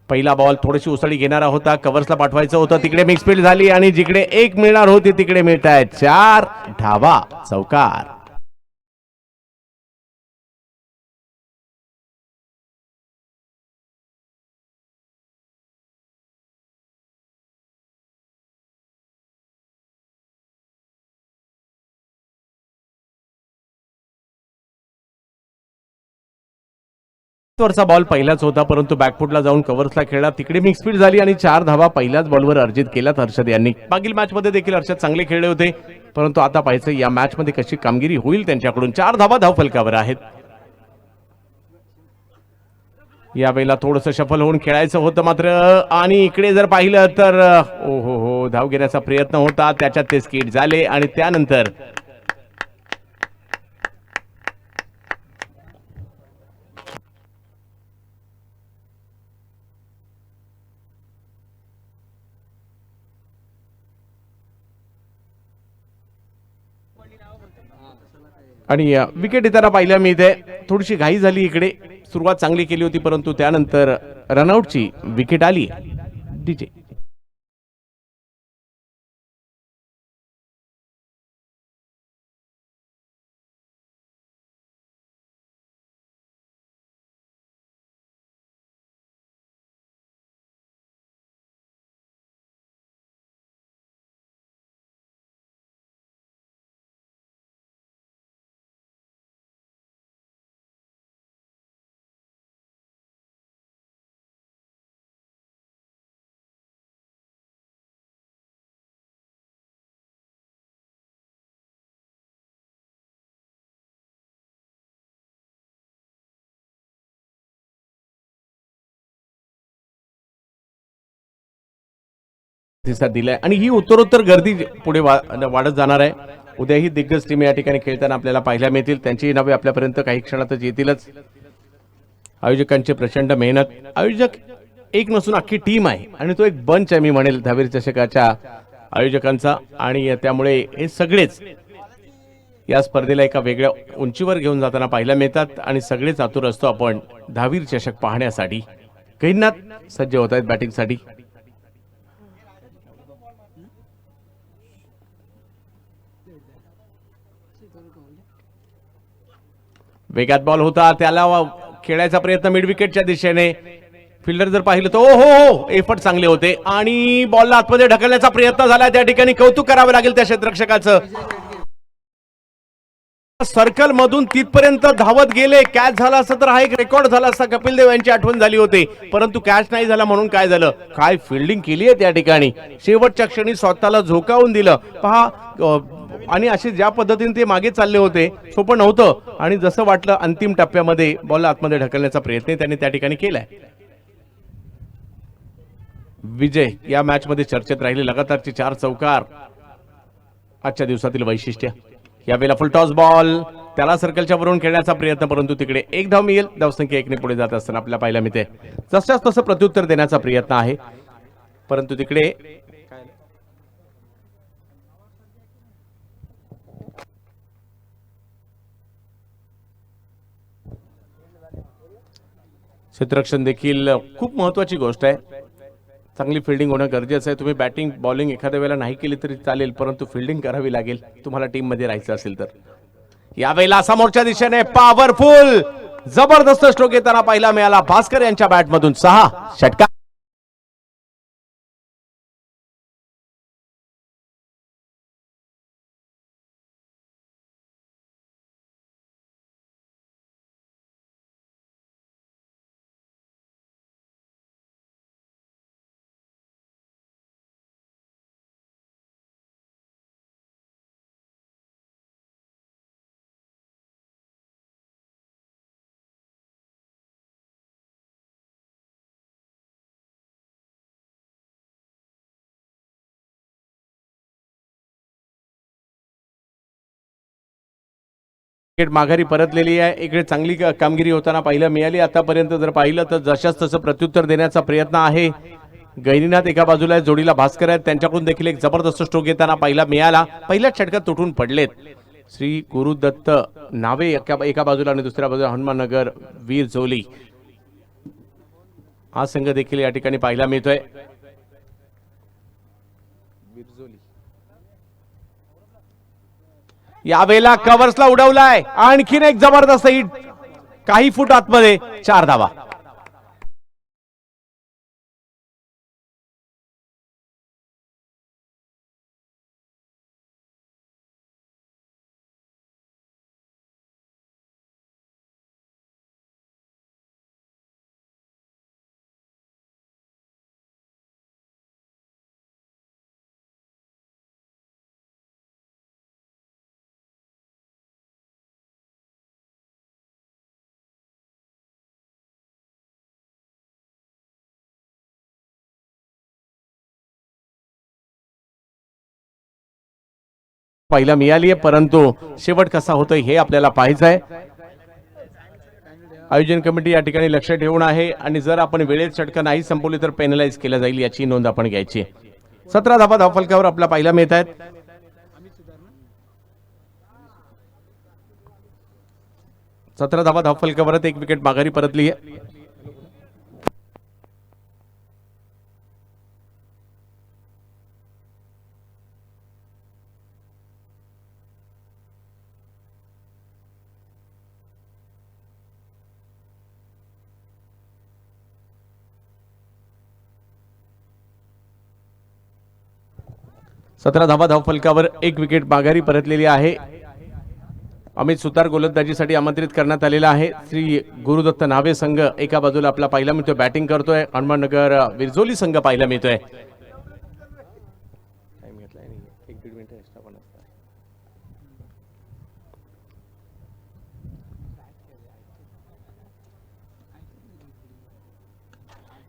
Speaker 1: पहिला बॉल थोडीशी उसळी घेणारा होता, कव्हर्सला पाठवायचं होतं. तिकडे मिक्सफील्ड झाली आणि जिकडे 1 मिळणार होती तिकडे मिळत आहेत 4 धावा. चौकार. वरचा बॉल पहिलाच होता, परंतु बॅकफुटला जाऊन कव्हर्सला खेळला. तिकडे मिक्सफील्ड झाली आणि 4 धावा पहिल्याच बॉलवर अर्जित केल्यात हर्षद यांनी. मागील मॅच मध्ये देखील हर्षद चांगले खेळले होते, परंतु आता पाहायचं या मॅच मध्ये कशी कामगिरी होईल त्यांच्याकडून. 4 धावा धावफलकावर आहेत. यावेळेला थोडंसं शफल होऊन खेळायचं होतं मात्र, आणि इकडे जर पाहिलं तर ओहो हो, धाव घेण्याचा प्रयत्न होता, त्याच्यात ते स्किट झाले आणि त्यानंतर आणि विकेट येताना पाहिल्या मी इथे थोडीशी घाई झाली. इकडे सुरुवात चांगली केली होती, परंतु त्यानंतर रनआउटची विकेट आली. डीजे प्रतिसाद दिलाय आणि ही उत्तरोत्तर गर्दी पुढे वाढत जाणार आहे. उद्याही दिग्गज टीम या ठिकाणी खेळताना आपल्याला पाहायला मिळतील. त्यांची नावे आपल्यापर्यंत काही क्षणातच येतीलच. आयोजकांची प्रचंड मेहनत. आयोजक एक नसून अख्खी टीम आहे आणि तो एक बंच आहे मी म्हणेल दहावीर चषकाच्या आयोजकांचा. आणि त्यामुळे हे सगळेच या स्पर्धेला एका वेगळ्या उंचीवर घेऊन जाताना पाहायला मिळतात आणि सगळेच आतुर असतो आपण दहावीर चषक पाहण्यासाठी. गैरनाथ सज्ज होत आहेत बॅटिंगसाठी. वेगात बॉल होता, त्याला खेळायचा प्रयत्न मिड विकेटच्या दिशेने. फिल्डर जर पाहिलं तर हो एफर्ट चांगले होते आणि बॉलला आतमध्ये ढकलण्याचा प्रयत्न झाला. त्या ठिकाणी कौतुक करावं लागेल त्या क्षेत्ररक्षकाचं. सर्कल मधून तिथपर्यंत धावत गेले. कॅच झाला असता तर हा एक रेकॉर्ड झाला असता. कपिल देव यांची आठवण झाली होती, परंतु कॅच नाही झाला म्हणून काय झालं, काय फिल्डिंग केली आहे त्या ठिकाणी. शेवटच्या क्षणी स्वतःला झोकावून दिलं पहा. आणि असे ज्या पद्धतीने ते मागे चालले होते सोपं नव्हतं आणि जसं वाटलं अंतिम टप्प्यामध्ये बॉल आतमध्ये ढकलण्याचा प्रयत्न त्यांनी त्या ठिकाणी केलाय. विजय या मॅच मध्ये चर्चेत राहिले. लगातारचे 4 चौकार आजच्या दिवसातील वैशिष्ट्य. यावेळेला फुल टॉस बॉल, त्याला सर्कलच्या वरून खेळण्याचा प्रयत्न, परंतु तिकडे एक धाव मिळेल. धावसंख्या 1 ने पुढे जात असताना आपल्याला पाहायला मिळते. जशाच तसं प्रत्युत्तर देण्याचा प्रयत्न आहे, परंतु तिकडे क्षेत्ररक्षण देखील खूप महत्वाची गोष्ट आहे. चांगली फिल्डिंग होणं गरजेचं आहे. तुम्ही बॅटिंग बॉलिंग एखाद्या वेळेला नाही केली तरी चालेल, परंतु फिल्डिंग करावी लागेल तुम्हाला टीम मध्ये राहायचं असेल तर. यावेळेला समोरच्या दिशेने पॉवरफुल जबरदस्त स्ट्रोक येताना पाहायला मिळाला. भास्कर यांच्या बॅटमधून 6 षटकार. माघारी परतलेली आहे. इकडे चांगली कामगिरी होताना पाहायला मिळाली. आतापर्यंत जर पाहिलं तर जशाच तसं प्रत्युत्तर देण्याचा प्रयत्न आहे. गैरीनाथ एका बाजूला जोडीला भास्कर आहेत, त्यांच्याकडून देखील एक जबरदस्त स्ट्रोक येताना पाहायला मिळाला. पहिल्याच षटकात तुटून पडलेत श्री गुरुदत्त नावे एका बाजूला आणि दुसऱ्या बाजूला हनुमाननगर वीर जोली. हा संघ देखील या ठिकाणी पाहायला मिळतोय. यावेळेला कव्हर्सला उडवलाय. आणखीन एक जबरदस्त हिट काही फूट आतमध्ये. 4 धावा. पाहायला मिळाली आहे, परंतु शेवट कसा होतोय हे आपल्याला पाहायचं आहे. आयोजन कमिटी या ठिकाणी लक्ष ठेवून आहे आणि जर आपण वेळेत षटकं नाही संपवली तर पेनलाइज केलं जाईल याची नोंद आपण घ्यायची. 17 धावा धावफलकावर आपल्याला पाहायला मिळत आहेत. 17 धावा धावफलकावर 1 विकेट माघारी परतली आहे. सतरा धावा धावफलकावर 1 विकेट माघारी परतलेली आहे. अमित सुतार गोलंदाजीसाठी आमंत्रित करण्यात आलेला आहे. श्री गुरुदत्त नावे संघ एका बाजूला आपला पाहायला मिळतोय, बॅटिंग करतोय. हनुमाननगर विरजोली संघ पाहायला मिळतोय.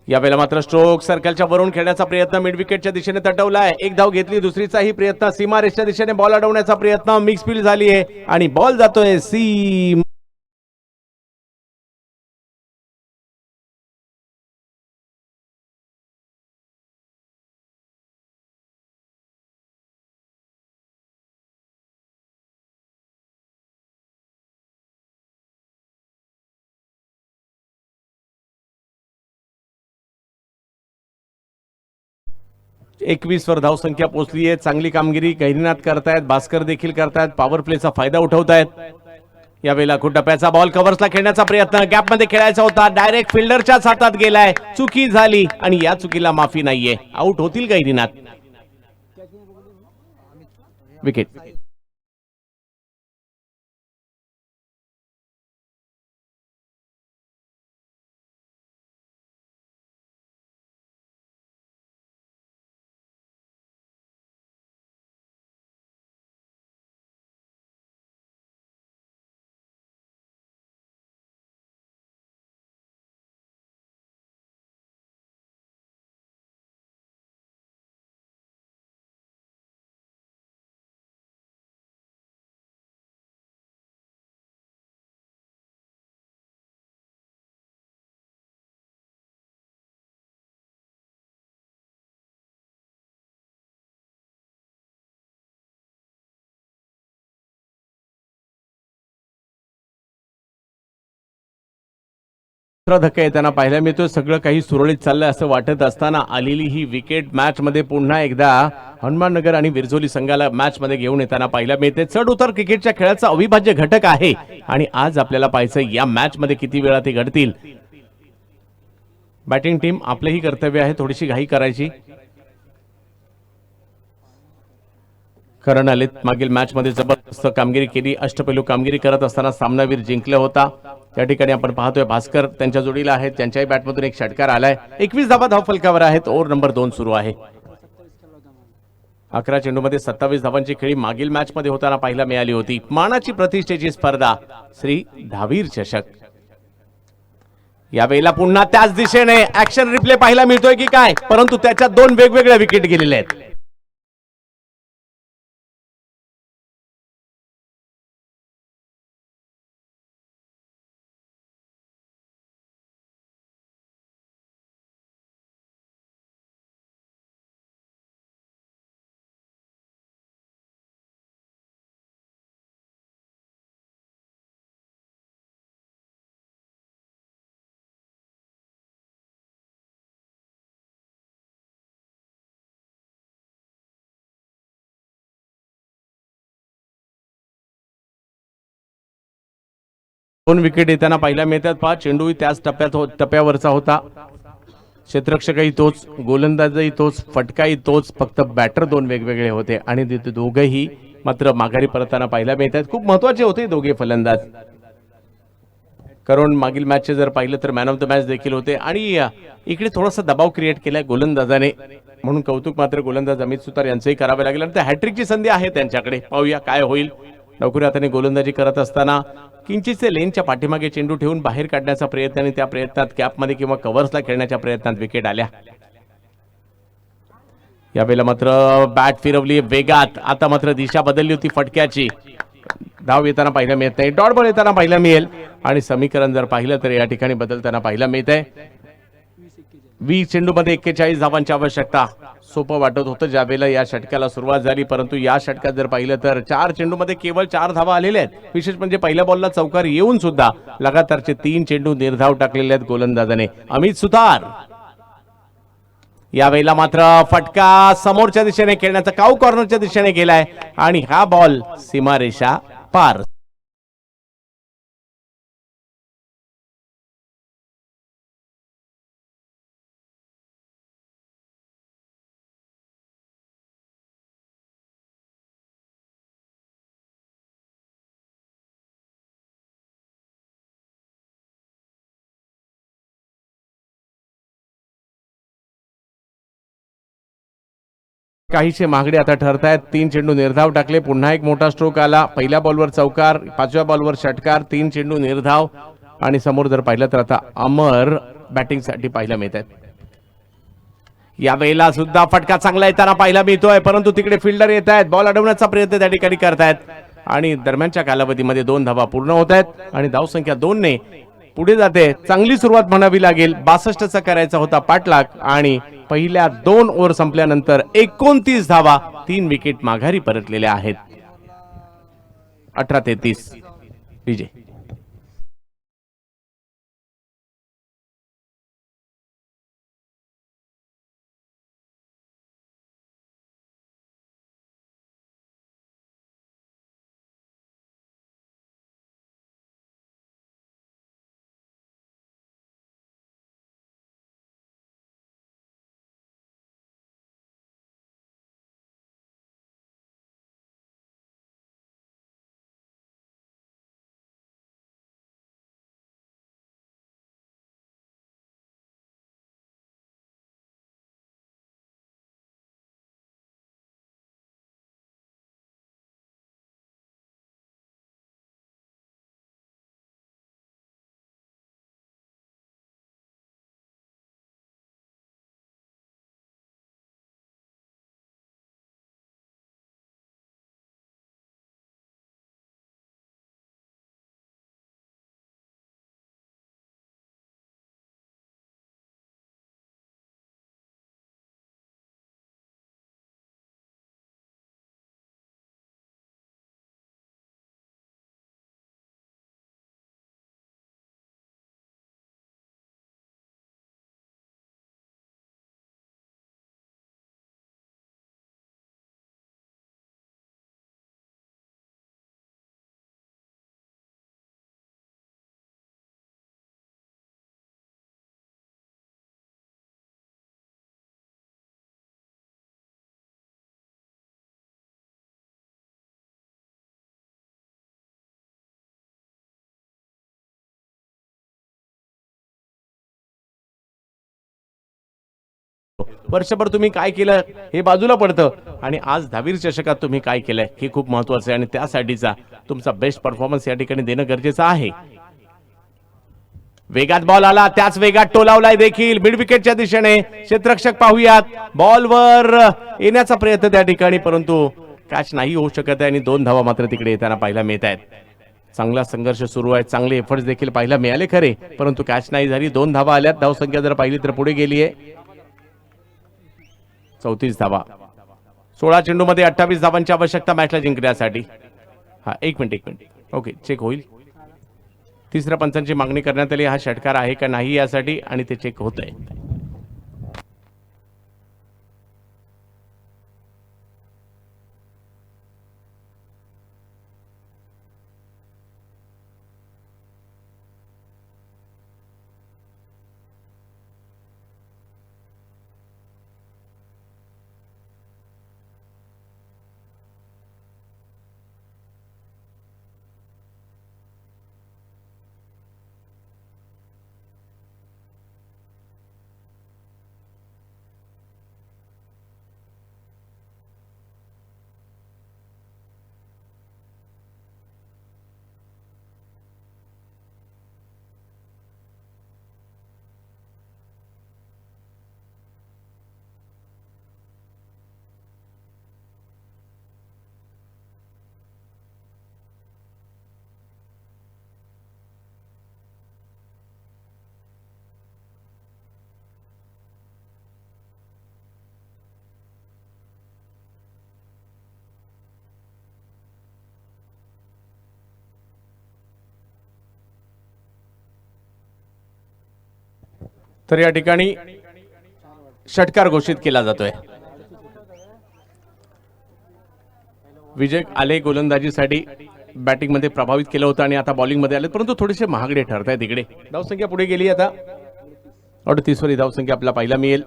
Speaker 1: यावेळेला मात्र स्ट्रोक सर्कलच्या वरून खेळण्याचा प्रयत्न मिड विकेटच्या दिशेने तटवलाय. एक धाव घेतली, दुसरीचाही प्रयत्न सीमारेषच्या दिशेने बॉल अडवण्याचा प्रयत्न, मिक्स फील्ड झाली आहे आणि बॉल जातोय सीम. एकवीस वर धावसंख्या पोहोचली आहे. चांगली कामगिरी गहिनीनाथ करतायत, भास्कर देखील करतायत, पॉवर प्लेचा फायदा उठवतायत. यावेळेला टप्प्याचा बॉल कव्हर्सला खेळण्याचा प्रयत्न, गॅप मध्ये खेळायचा होता, डायरेक्ट फिल्डरच्याच हातात गेलाय. चुकी झाली आणि या चुकीला माफी नाहीये. आउट होतील गहिनीनाथ. विकेट. धक्का येताना पाहायला मिळतोय. सगळं काही सुरळीत चाललंय असं वाटत असताना आलेली ही विकेट मॅच मध्ये पुन्हा एकदा हनुमाननगर आणि विरजोली संघाला मॅच मध्ये घेऊन येताना पाहायला मिळते. चढ उतार क्रिकेटच्या खेळाचा अविभाज्य घटक आहे आणि आज आपल्याला पाहायचं या मॅच मध्ये किती वेळा ते घडतील. बॅटिंग टीम आपलंही कर्तव्य आहे थोडीशी घाई करायची. करण आलेत, मागील मॅच मध्ये जबरदस्त कामगिरी केली. अष्टपैलू कामगिरी करत असताना सामनावीर जिंकला होता. त्या ठिकाणी आपण पाहतोय भास्कर त्यांच्या जोडीला आहेत. त्यांच्याही बॅटमधून एक षटकार आलाय. 21 धावा धावफलकावर आहेत. ओव्हर नंबर 2 सुरू आहे. 11 चेंडूमध्ये 27 धावांची खेळी मागील मॅच मध्ये होताना पाहायला मिळाली होती. मानाची प्रतिष्ठेची स्पर्धा श्री धावीर चषक. यावेळेला पुन्हा त्याच दिशेने ऍक्शन रिप्ले पाहायला मिळतोय की काय, परंतु त्याच्यात 2 वेगवेगळ्या विकेट गेलेल्या आहेत. दोन विकेट येताना पाहायला मिळतात. 5 चेंडू त्याच टप्प्यावरचा होता. क्षेत्ररक्षकही तोच, गोलंदाजही तोच, फटकाही तोच, फक्त बॅटर 2 वेगवेगळे होते आणि दोघेही मात्र माघारी परतताना पाहायला मिळतात. खूप महत्वाचे होते दोघे फलंदाज. कारण मागील मॅचचे जर पाहिलं तर मॅन ऑफ द मॅच देखील होते आणि इकडे थोडासा दबाव क्रिएट केलाय गोलंदाजाने, म्हणून कौतुक मात्र गोलंदाज अमित सुतार यांचंही करावे लागेल. आणि हॅट्रिकची संधी आहे त्यांच्याकडे. पाहूया काय होईल. नोकरी हाताने गोलंदाजी करत असताना किंचितसे लेनच्या पाठीमागे चेंडू ठेवून बाहेर काढण्याचा प्रयत्न आणि त्या प्रयत्नात कॅपमध्ये किंवा कव्हर्सला खेळण्याच्या प्रयत्नात विकेट आल्या. यावेळेला मात्र बॅट फिरवली वेगात. आता मात्र दिशा बदलली होती फटक्याची. धाव येताना पाहायला मिळत नाही, डॉट बॉल येताना पाहायला मिळेल आणि समीकरण जर पाहिलं तर या ठिकाणी बदलताना पाहायला मिळत आहे. 20 चेंडूमध्ये 41 धावांची आवश्यकता. सोपं वाटत होतं ज्यावेळेला या षटकाला सुरुवात झाली, परंतु या षटकात जर पाहिलं तर 4 चेंडूमध्ये केवळ 4 धावा आलेल्या आहेत. विशेष म्हणजे पहिल्या बॉलला चौकार येऊन सुद्धा लगातारचे 3 चेंडू निर्धाव टाकलेले आहेत गोलंदाजाने. अमित सुतार यावेळेला मात्र फटका समोरच्या दिशेने खेळण्याचा, काऊ कॉर्नरच्या दिशेने गेलाय आणि हा बॉल सीमारेषा पार. काहीशे महागडे आता ठरत आहेत. 3 चेंडू निर्धाव टाकले. पुन्हा एक मोठा स्ट्रोक आला. पहिल्या बॉलवर चौकार, 5व्या बॉलवर षटकार, 3 चेंडू निर्धाव आणि समोर जर पाहिलं तर आता अमर बॅटिंग साठी पाहायला मिळत आहेत. यावेळेला सुद्धा फटका चांगला येताना पाहायला मिळतोय, परंतु तिकडे फिल्डर येत आहेत, बॉल अडवण्याचा प्रयत्न त्या ठिकाणी करतायत आणि दरम्यानच्या कालावधीमध्ये 2 धावा पूर्ण होत आहेत आणि धावसंख्या 2 ने पुढे जाते. चांगली सुरुवात म्हणावी लागेल. 62चा करायचा होता पाठलाग आणि पहिल्या 2 ओव्हर संपल्यानंतर 29 धावा, 3 विकेट माघारी परतलेल्या आहेत. 18-33 डीजे. वर्षभर तुम्ही काय केलं हे बाजूला पडतं आणि आज दहावीर चषकात तुम्ही काय केलंय हे खूप महत्वाचं आहे आणि त्यासाठीचा तुमचा बेस्ट परफॉर्मन्स या ठिकाणी देणं गरजेचं आहे. वेगात बॉल आला, त्याच वेगात टोलावलाय देखील मिड विकेटच्या दिशेने. क्षेत्ररक्षक पाहूयात, बॉलवर येण्याचा प्रयत्न त्या ठिकाणी, परंतु कॅच नाही होऊ शकत आहे आणि 2 धावा मात्र तिकडे येताना पाहायला मिळत आहेत. चांगला संघर्ष सुरू आहे, चांगले एफर्ट्स देखील पाहायला मिळाले खरे, परंतु कॅच नाही झाली. 2 धावा आल्यात. धावसंख्या जर पाहिली तर पुढे गेली आहे 34 धावा. 16 चेंडूमध्ये 28 धावांची आवश्यकता मॅचला जिंकण्यासाठी. हा एक मिनिट ओके, चेक होईल. तिसऱ्या पंचांची मागणी करण्यात आली. हा षटकार आहे का नाही यासाठी आणि ते चेक होत आहे. तर या ठिकाणी षटकार घोषित केला जातोय. विजय आले गोलंदाजीसाठी, बॅटिंग मध्ये प्रभावित केलं होतं आणि आता बॉलिंग मध्ये आले, परंतु थोडेसे महागडे ठरत आहेत. इकडे धावसंख्या पुढे गेली. आता 38 वर धावसंख्या आपल्याला पाहायला मिळेल.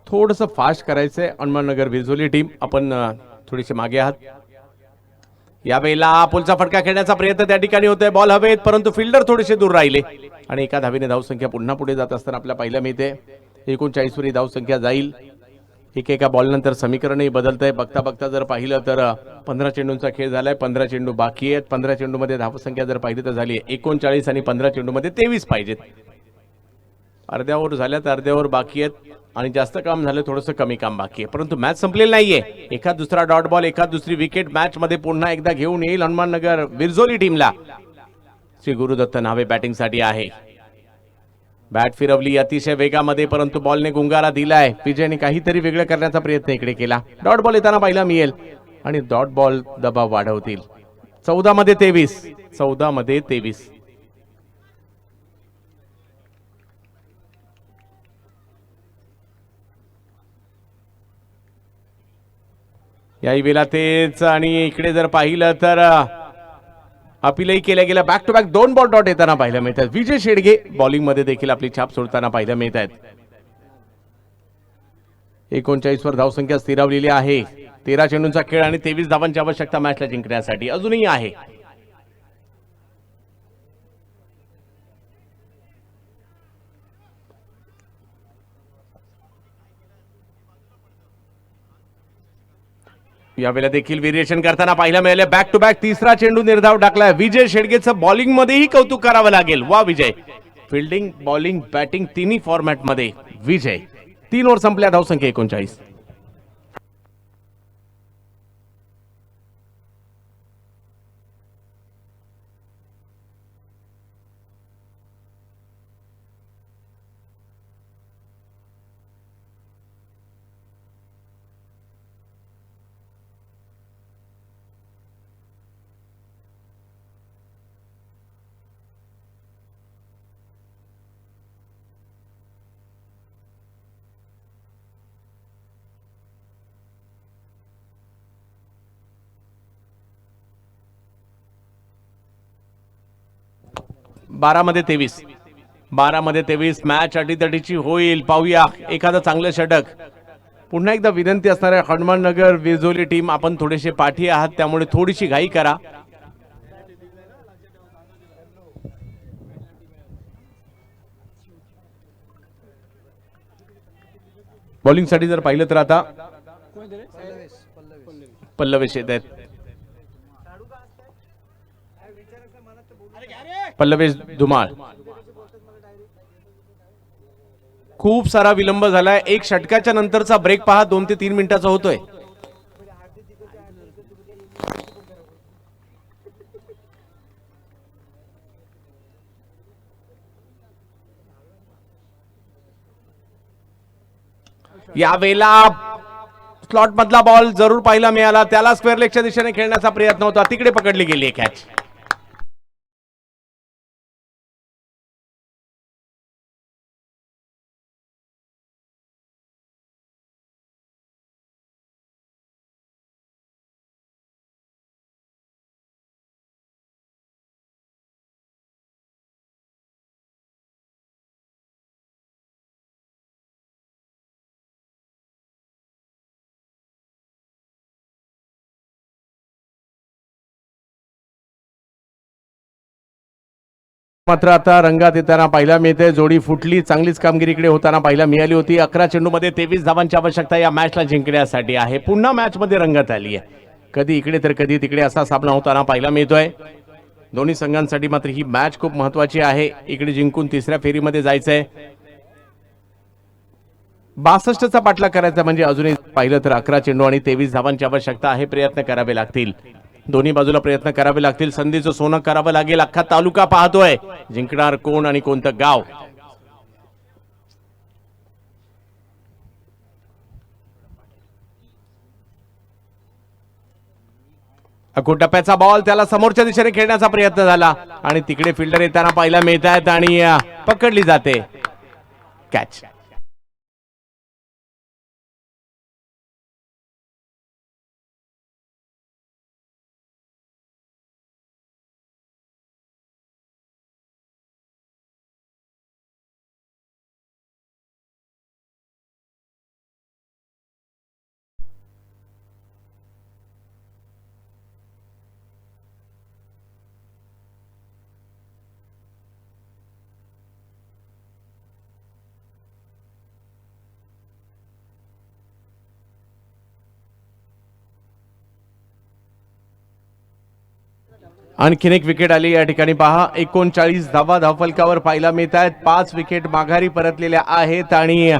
Speaker 1: थोडंसं फास्ट करायचंय. अहमदनगर विजोली टीम आपण थोडीशी मागे आहात. यावेळेला पुलचा फटका खेळण्याचा प्रयत्न त्या ठिकाणी होतोय. बॉल हवेत, परंतु फिल्डर थोडेसे दूर राहिले आणि एका धावेने धावसंख्या पुन्हा पुढे जात असताना आपल्याला पाहायला मिळते. 39 वर धावसंख्या जाईल. एकेका बॉल नंतर समीकरणही बदलत आहे. बघता बघता जर पाहिलं तर 15 चेंडूंचा खेळ झालाय. 15 चेंडू बाकी आहेत. 15 चेंडूमध्ये धावसंख्या जर पाहिली तर झाली 39 आणि 15 चेंडूमध्ये 23 पाहिजेत. अर्ध्यावर झाल्यात, अर्ध्यावर बाकी आहेत आणि जास्त काम झालं, थोडंसं कमी काम बाकी आहे. परंतु मॅच संपलेली नाहीये. एखाद दुसरा डॉट बॉल, एखाद दुसरी विकेट मॅच मध्ये पुन्हा एकदा घेऊन येईल हनुमाननगर विरजोली टीमला. श्री गुरुदत्त नावे बॅटिंगसाठी आहे. बॅट फिरवली अतिशय वेगामध्ये, परंतु बॉलने गुंगारा दिलाय. विजयने काहीतरी वेगळं करण्याचा प्रयत्न इकडे केला. डॉट बॉल येताना पाहिला मिळेल आणि डॉट बॉल दबाव वाढवतील. 14 मध्ये 23. 14 मध्ये 23. याही वेळेला तेच आणि इकडे जर पाहिलं तर अपीलही केल्या गेल्या. Back to back 2 ball dot येताना पाहायला मिळतात. विजय शेडगे बॉलिंग मध्ये देखील आपली छाप सोडताना पाहायला मिळत आहेत. 39 वर धावसंख्या स्थिरावलेली आहे. 13 चेंडूंचा खेळ आणि 23 धावांची आवश्यकता मॅचला जिंकण्यासाठी अजूनही आहे. यावेळेला देखील व्हेरिएशन करताना पाहायला मिळाले. बॅक टू बॅक तिसरा चेंडू निर्धाव टाकलाय. विजय शेडगेचं बॉलिंग मध्येही कौतुक करावं लागेल. वा विजय, फिल्डिंग, बॉलिंग, बॅटिंग तिन्ही फॉर्मॅट मध्ये विजय. 3 ओव्हर संपल्या, धावसंख्या 39. बारा मध्ये 23 मॅच अटीतटीची होईल. पाहूया एखादं चांगलं षटक. पुन्हा एकदा विनंती असणार आहे हनुमाननगर विरजोली टीम, आपण थोडेसे पाठी आहात त्यामुळे थोडीशी घाई करा. बॉलिंग साठी जर पाहिलं तर आता पल्लवेश येत आहेत. पल्लवेश धुमाळ. खूप सारा विलंब झालाय. एक षटकाच्या नंतरचा ब्रेक पहा, 2 ते 3 मिनिटाचा होतोय. यावेळेला स्लॉट मधला बॉल जरूर पाहायला मिळाला. त्याला स्क्वेअर लेगच्या दिशेने खेळण्याचा प्रयत्न होता, तिकडे पकडली गेली कॅच. मात्र आता रंगात येताना पाहायला मिळते. जोडी फुटली, चांगलीच कामगिरी इकडे होताना पाहायला मिळाली होती. 11 चेंडूमध्ये 23 धावांची आवश्यकता या मॅचला जिंकण्यासाठी आहे. पुन्हा मॅच मध्ये रंगत आली आहे. कधी इकडे तर कधी तिकडे असा सामना होताना पाहायला मिळतोय. दोन्ही संघांसाठी मात्र ही मॅच खूप महत्वाची आहे. इकडे जिंकून तिसऱ्या फेरीमध्ये जायचंय. 62चा पाठलाग करायचा म्हणजे अजूनही पाहिलं तर 11 चेंडू आणि 23 धावांची आवश्यकता आहे. प्रयत्न करावे लागतील, दोन्ही बाजूला प्रयत्न करावे लागतील. संधीचं सोनं करावं लागेल. अख्खा तालुका पाहतोय जिंकणार कोण आणि कोणतं गाव. टप्प्याचा बॉल, त्याला समोरच्या दिशेने खेळण्याचा प्रयत्न झाला आणि तिकडे फिल्डर येताना पाहायला मिळत आहेत आणि पकडली जाते कॅच. आणखीन एक विकेट आली या ठिकाणी पहा 39 धावा धावफलकावर पाहायला मिळत आहेत. 5 विकेट माघारी परतलेल्या आहेत आणि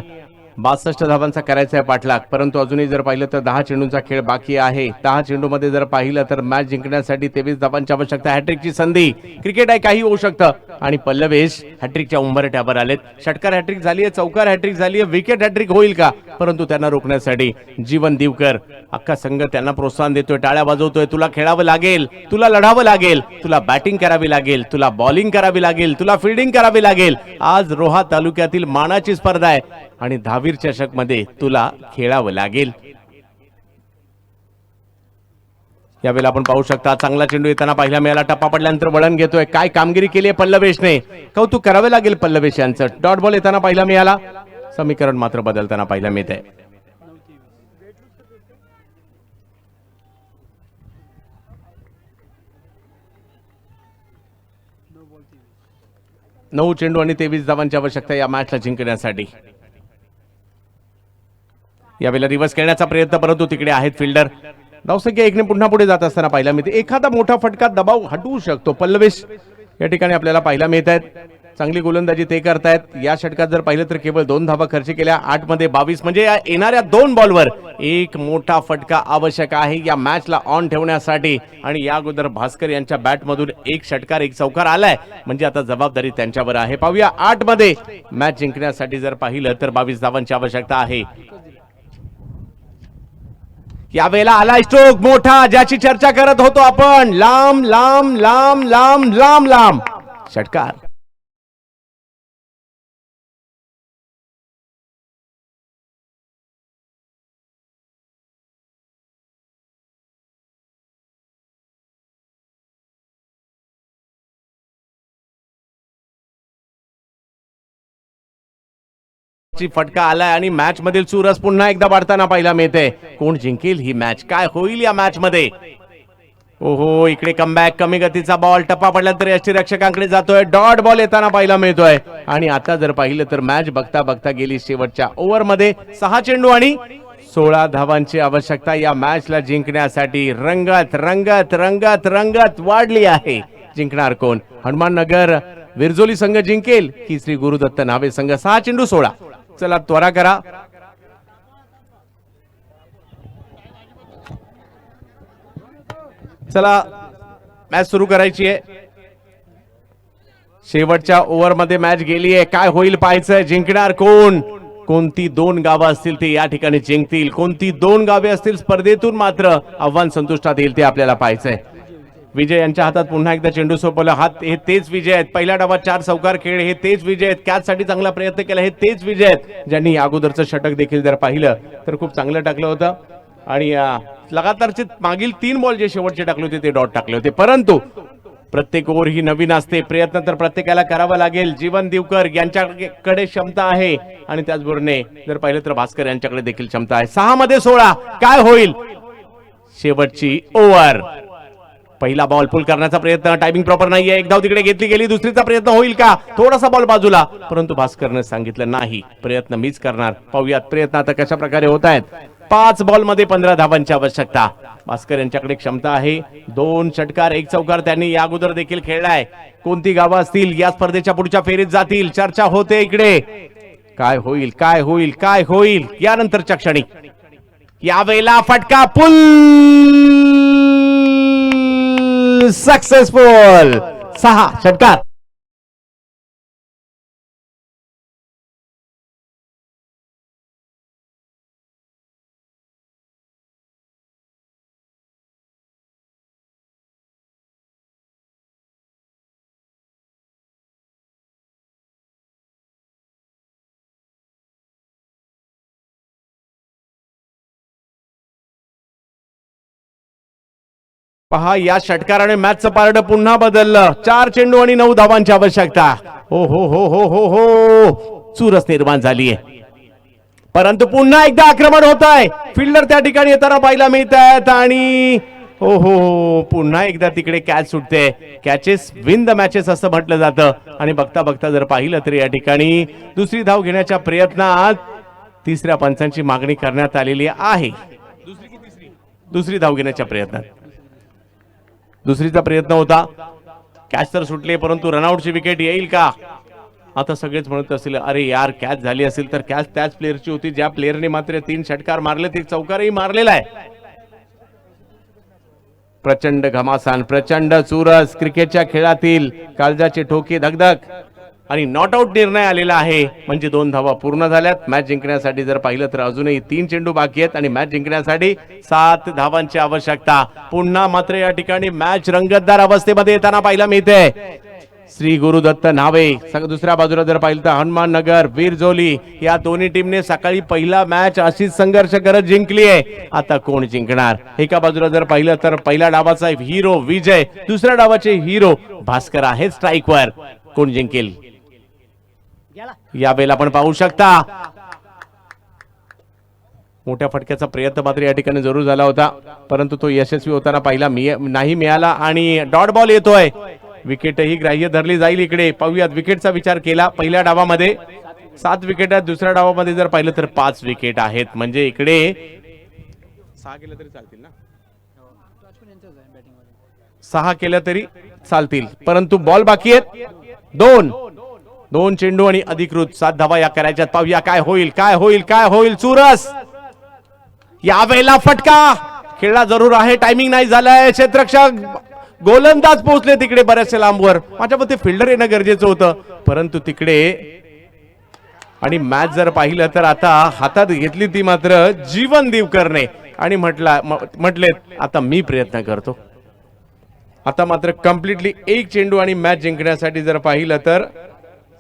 Speaker 1: 62 धावांचा करायचा आहे पाठलाग. परंतु अजूनही जर पाहिलं तर 10 चेंडूंचा खेळ बाकी आहे. 10 चेंडूमध्ये जर पाहिलं तर मॅच जिंकण्यासाठी 23 धावांची आवश्यकता. हॅट्रिकची संधी, क्रिकेट आहे, काही होऊ शकतं. आणि पल्लवेश हॅट्रिकच्या उंबरठ्यावर आलेत. षटकार हॅट्रिक झाली आहे, चौकार हॅट्रिक झाली आहे, विकेट हॅट्रिक होईल का? परंतु त्यांना रोखण्यासाठी जीवन दिवकर अख्खा संघ त्यांना प्रोत्साहन देतोय, टाळ्या वाजवतोय. तुला खेळावं लागेल, तुला लढावं लागेल, तुला बॅटिंग करावी लागेल, तुला बॉलिंग करावी लागेल, तुला फिल्डिंग करावी लागेल. आज रोहा तालुक्यातील मानाची स्पर्धा आहे आणि दहावीर चषक मध्ये तुला खेळावं लागेल. यावेळेला आपण पाहू शकता चांगला चेंडू येताना पाहिला मिळाला. टप्पा पडल्यानंतर वळण घेतोय. काय कामगिरी केली आहे पल्लवेशने, कौतुक करावे लागेल पल्लवेश यांचं. डॉट बॉल येताना पाहिला मिळाला. समीकरण मात्र बदलताना पाहिला मिळत आहे. नऊ चेंडू आणि 23 धावांची आवश्यकता या मॅचला जिंकण्यासाठी. यावेळेला रिव्हर्स खेळण्याचा प्रयत्न, परंतु तिकडे आहेत फिल्डर. धावसंख्या 1 ने पुन्हा पुढे जात असताना पाहिला मिळते. एखादा मोठा फटका दबाव हटवू शकतो पल्लवेश या ठिकाणी आपल्याला पाहायला मिळत आहेत. चांगली गोलंदाजी ते करतायत. या षटकात जर पाहिलं तर केवळ 2 धावा खर्च केल्या. 8 मध्ये 22 म्हणजे या येणाऱ्या 2 बॉलवर एक मोठा फटका आवश्यक आहे या मॅचला ऑन ठेवण्यासाठी. आणि या अगोदर भास्कर यांच्या बॅटमधून एक षटकार एक चौकार आलाय, म्हणजे आता जबाबदारी त्यांच्यावर आहे. पाहूया 8 मध्ये मॅच जिंकण्यासाठी जर पाहिलं तर 22 धावांची आवश्यकता आहे. यावेळेला आला स्ट्रोक मोठा, ज्याची चर्चा करत होतो आपण. लांब लांब लांब लांब लांब लांब षटकार. फटका आलाय आणि मॅच मधील चुरस पुन्हा एकदा वाढताना पाहायला मिळते. कोण जिंकेल ही मॅच, काय होईल या मॅच मध्ये? ओहो, इकडे कमबॅक, कमी गतीचा बॉल, टप्पा पडल्यानंतर यष्टीरक्षकांकडे जातोय. डॉट बॉल येताना पाहायला मिळतोय. आणि आता जर पाहिलं तर मॅच बघता बघता गेली शेवटच्या ओव्हर मध्ये. 6 चेंडू आणि 16 धावांची आवश्यकता या मॅचला जिंकण्यासाठी. रंगत रंगत रंगत रंगत वाढली आहे. जिंकणार कोण? हनुमाननगर विरजोली संघ जिंकेल की श्री गुरुदत्त नावे संघ? 6 चेंडू 16. चला त्वरा करा. चला मॅच सुरू करायची आहे. शेवटच्या ओव्हर मध्ये मॅच गेली आहे. काय होईल पाहायचंय. जिंकणार कोण? कोणती 2 गावं असतील ते या ठिकाणी जिंकतील, कोणती 2 गावे असतील स्पर्धेतून मात्र आव्हान संतुष्टात येईल ते आपल्याला पाहायचंय. विजय यांच्या हातात पुन्हा एकदा चेंडू सोपवला. हात हे तेच विजय आहेत. पहिल्या डावात 4 चौकार खेळ हे तेच विजय आहेत. कॅच साठी चांगला प्रयत्न केला हे तेच विजय आहेत, ज्यांनी अगोदरचं षटक देखील जर पाहिलं तर खूप चांगलं टाकलं होतं. आणि लगातारचे मागील 3 बॉल जे शेवटचे टाकले होते ते डॉट टाकले होते. परंतु प्रत्येक ओव्हर ही नवीन असते. प्रयत्न तर प्रत्येकाला करावा लागेल. जीवन दिवकर यांच्याकडे क्षमता आहे आणि त्याचबरोबर जर पाहिलं तर भास्कर यांच्याकडे देखील क्षमता आहे. 6 मध्ये 16 काय होईल? शेवटची ओव्हर. पहिला बॉल पुल करण्याचा प्रयत्न, टायमिंग प्रॉपर नाहीये. एक धाव तिकडे घेतली गेली. दुसरीचा प्रयत्न होईल का? थोडासा बॉल बाजूला, परंतु भास्करने सांगितलं नाही, प्रयत्न मीच करणार. पाहूयात प्रयत्न आता कशा प्रकारे होत आहेत. 5 बॉल मध्ये 15 धावांची आवश्यकता. भास्कर यांच्याकडे क्षमता आहे. 2 षटकार 1 चौकार त्यांनी या अगोदर देखील खेळलाय. कोणती गावं असतील या स्पर्धेच्या पुढच्या फेरीत जातील? चर्चा होते इकडे. काय होईल, काय होईल, काय होईल यानंतरच्या क्षणी. यावेळेला फटका पुल सक्सेसफुल. 6 षटकार. पहा या षटकाराने मॅचचं पारड पुन्हा बदललं. 4 चेंडू आणि 9 धावांची आवश्यकता. हो हो हो हो हो हो चुरस निर्माण झाली आहे. परंतु पुन्हा एकदा आक्रमण होत आहे. फिल्डर त्या ठिकाणी येताना पाहायला मिळत आहेत आणि हो हो पुन्हा एकदा तिकडे कॅच सुटते. कॅचेस विन द मॅचेस असं म्हटलं जातं. आणि बघता बघता जर पाहिलं तर या ठिकाणी दुसरी धाव घेण्याच्या प्रयत्नात 3ऱ्या पंचांची मागणी करण्यात आलेली आहे. दुसरी धाव घेण्याच्या प्रयत्नात दुसरीचा प्रयत्न होता, कॅच तर सुटले परंतु रनआउटची विकेट येईल का? आता सगळेच म्हणत असतील अरे यार कॅच झाली असेल तर कॅच त्याच प्लेअरची होती ज्या प्लेअरने मात्र 3 षटकार मारले, एक चौकारही मारलेला आहे. प्रचंड घमासान, प्रचंड चुरस, क्रिकेटच्या खेळातील काळजाचे ठोके, धगधग आणि नॉट आउट निर्णय आलेला आहे. म्हणजे 2 धावा पूर्ण झाल्यात. मॅच जिंकण्यासाठी जर पाहिलं तर अजूनही 3 चेंडू बाकी आहेत आणि मॅच जिंकण्यासाठी 7 धावांची आवश्यकता. पुन्हा मात्र या ठिकाणी मॅच रंगतदार अवस्थेमध्ये येताना पाहायला मिळते. श्री गुरुदत्त न्हावे, दुसऱ्या बाजूला जर पाहिलं तर हनुमान नगर, वीर जोली या दोन्ही टीमने सकाळी पहिला मॅच अशीच संघर्ष करत जिंकली आहे. आता कोण जिंकणार? एका बाजूला जर पाहिलं तर पहिल्या डावाचा हिरो विजय, दुसऱ्या डावाचे हिरो भास्कर आहे स्ट्राईकवर. कोण जिंकेल यावेळेला आपण पाहू शकता. मोठ्या फटक्याचा प्रयत्न मात्र या ठिकाणी जरूर झाला होता परंतु तो यशस्वी होताना पाहिला नाही मिळाला आणि डॉट बॉल येतोय. विकेटही ग्राह्य धरली जाईल. इकडे पाहूयात विकेटचा विचार केला. पहिल्या डावामध्ये 7 विकेट आहेत, दुसऱ्या डावामध्ये जर पाहिलं तर 5 विकेट आहेत. म्हणजे इकडे 6 केलं तरी चालतील ना, 6 केलं तरी चालतील परंतु बॉल बाकी आहेत 2 चेंडू आणि अधिकृत 7 धावा या करायच्यात. पाहूया काय होईल, काय होईल, काय होईल. चुरस यावेळेला फटका खेळला जरूर आहे. टायमिंग नाही झालाय. क्षेत्ररक्षक गोलंदाज पोहोचले तिकडे बऱ्याचशा लांबवर. माझ्या मते फिल्डर येणं गरजेचं होतं परंतु तिकडे आणि मॅच जर पाहिलं तर आता हातात घेतली ती मात्र जीवन दिवकरने आणि म्हटलेत आता मी प्रयत्न करतो. आता मात्र कम्प्लिटली 1 चेंडू आणि मॅच जिंकण्यासाठी जर पाहिलं तर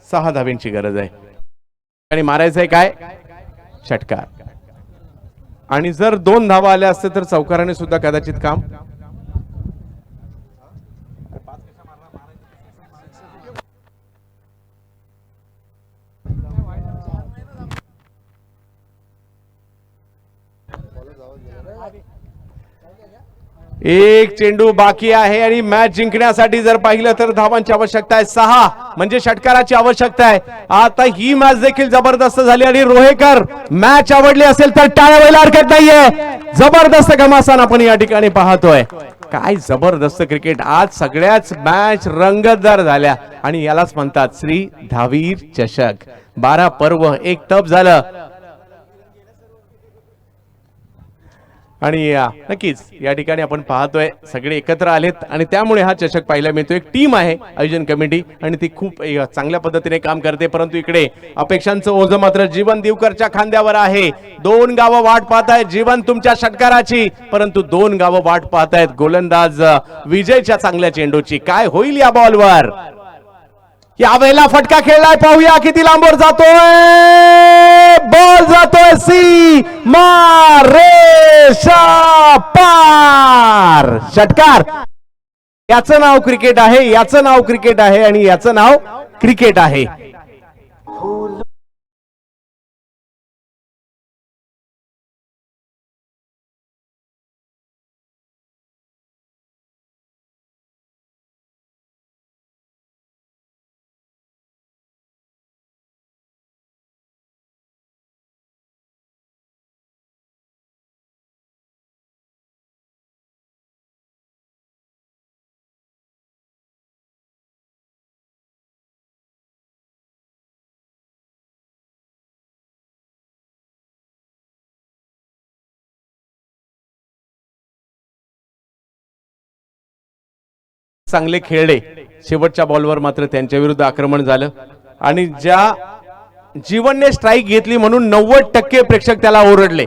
Speaker 1: 6 धाव्यांची गरज आहे आणि मारायचंय काय षटकार. आणि जर 2 धावा आल्या असते तर चौकाराने सुद्धा कदाचित काम. एक चेंडू बाकी आहे आणि मॅच जिंकण्यासाठी जर पाहिलं तर धावांची आवश्यकता आहे 6 म्हणजे षटकाराची आवश्यकता आहे. आता ही मॅच देखील जबरदस्त झाली आणि रोहेकर मॅच आवडली असेल तर टाळ्या व्हायला हरकत नाहीये. जबरदस्त घमासान आपण या ठिकाणी पाहतोय. काय जबरदस्त क्रिकेट आज. सगळ्याच मॅच रंगतदार झाल्या आणि यालाच म्हणतात श्री धावीर चषक. 12 पर्व एक तप झालं आणि नक्कीच या ठिकाणी आपण पाहतोय सगळे एकत्र आलेत आणि त्यामुळे हा चषक पाहायला मिळतो. एक टीम आहे आयोजन कमिटी आणि ती खूप चांगल्या पद्धतीने काम करते परंतु इकडे अपेक्षांचं ओझं मात्र जीवन दिवकरच्या खांद्यावर आहे. 2 गावं वाट पाहतायत जीवन तुमच्या षटकाराची परंतु 2 गावं वाट पाहतायत गोलंदाज विजयच्या चांगल्या चेंडूची. काय होईल या बॉलवर? यावेळेला फटका खेळलाय. पाहूया किती लांबवर जातोय. बॉल जातोय सी रेषा पार. षटकार. याचं नाव क्रिकेट आहे, याचं नाव क्रिकेट आहे आणि याचं नाव क्रिकेट आहे. चांगले खेळले. शेवटच्या बॉलवर मात्र त्यांच्या विरुद्ध आक्रमण झालं आणि ज्या जीवनने स्ट्राईक घेतली म्हणून 90% प्रेक्षक त्याला ओरडले.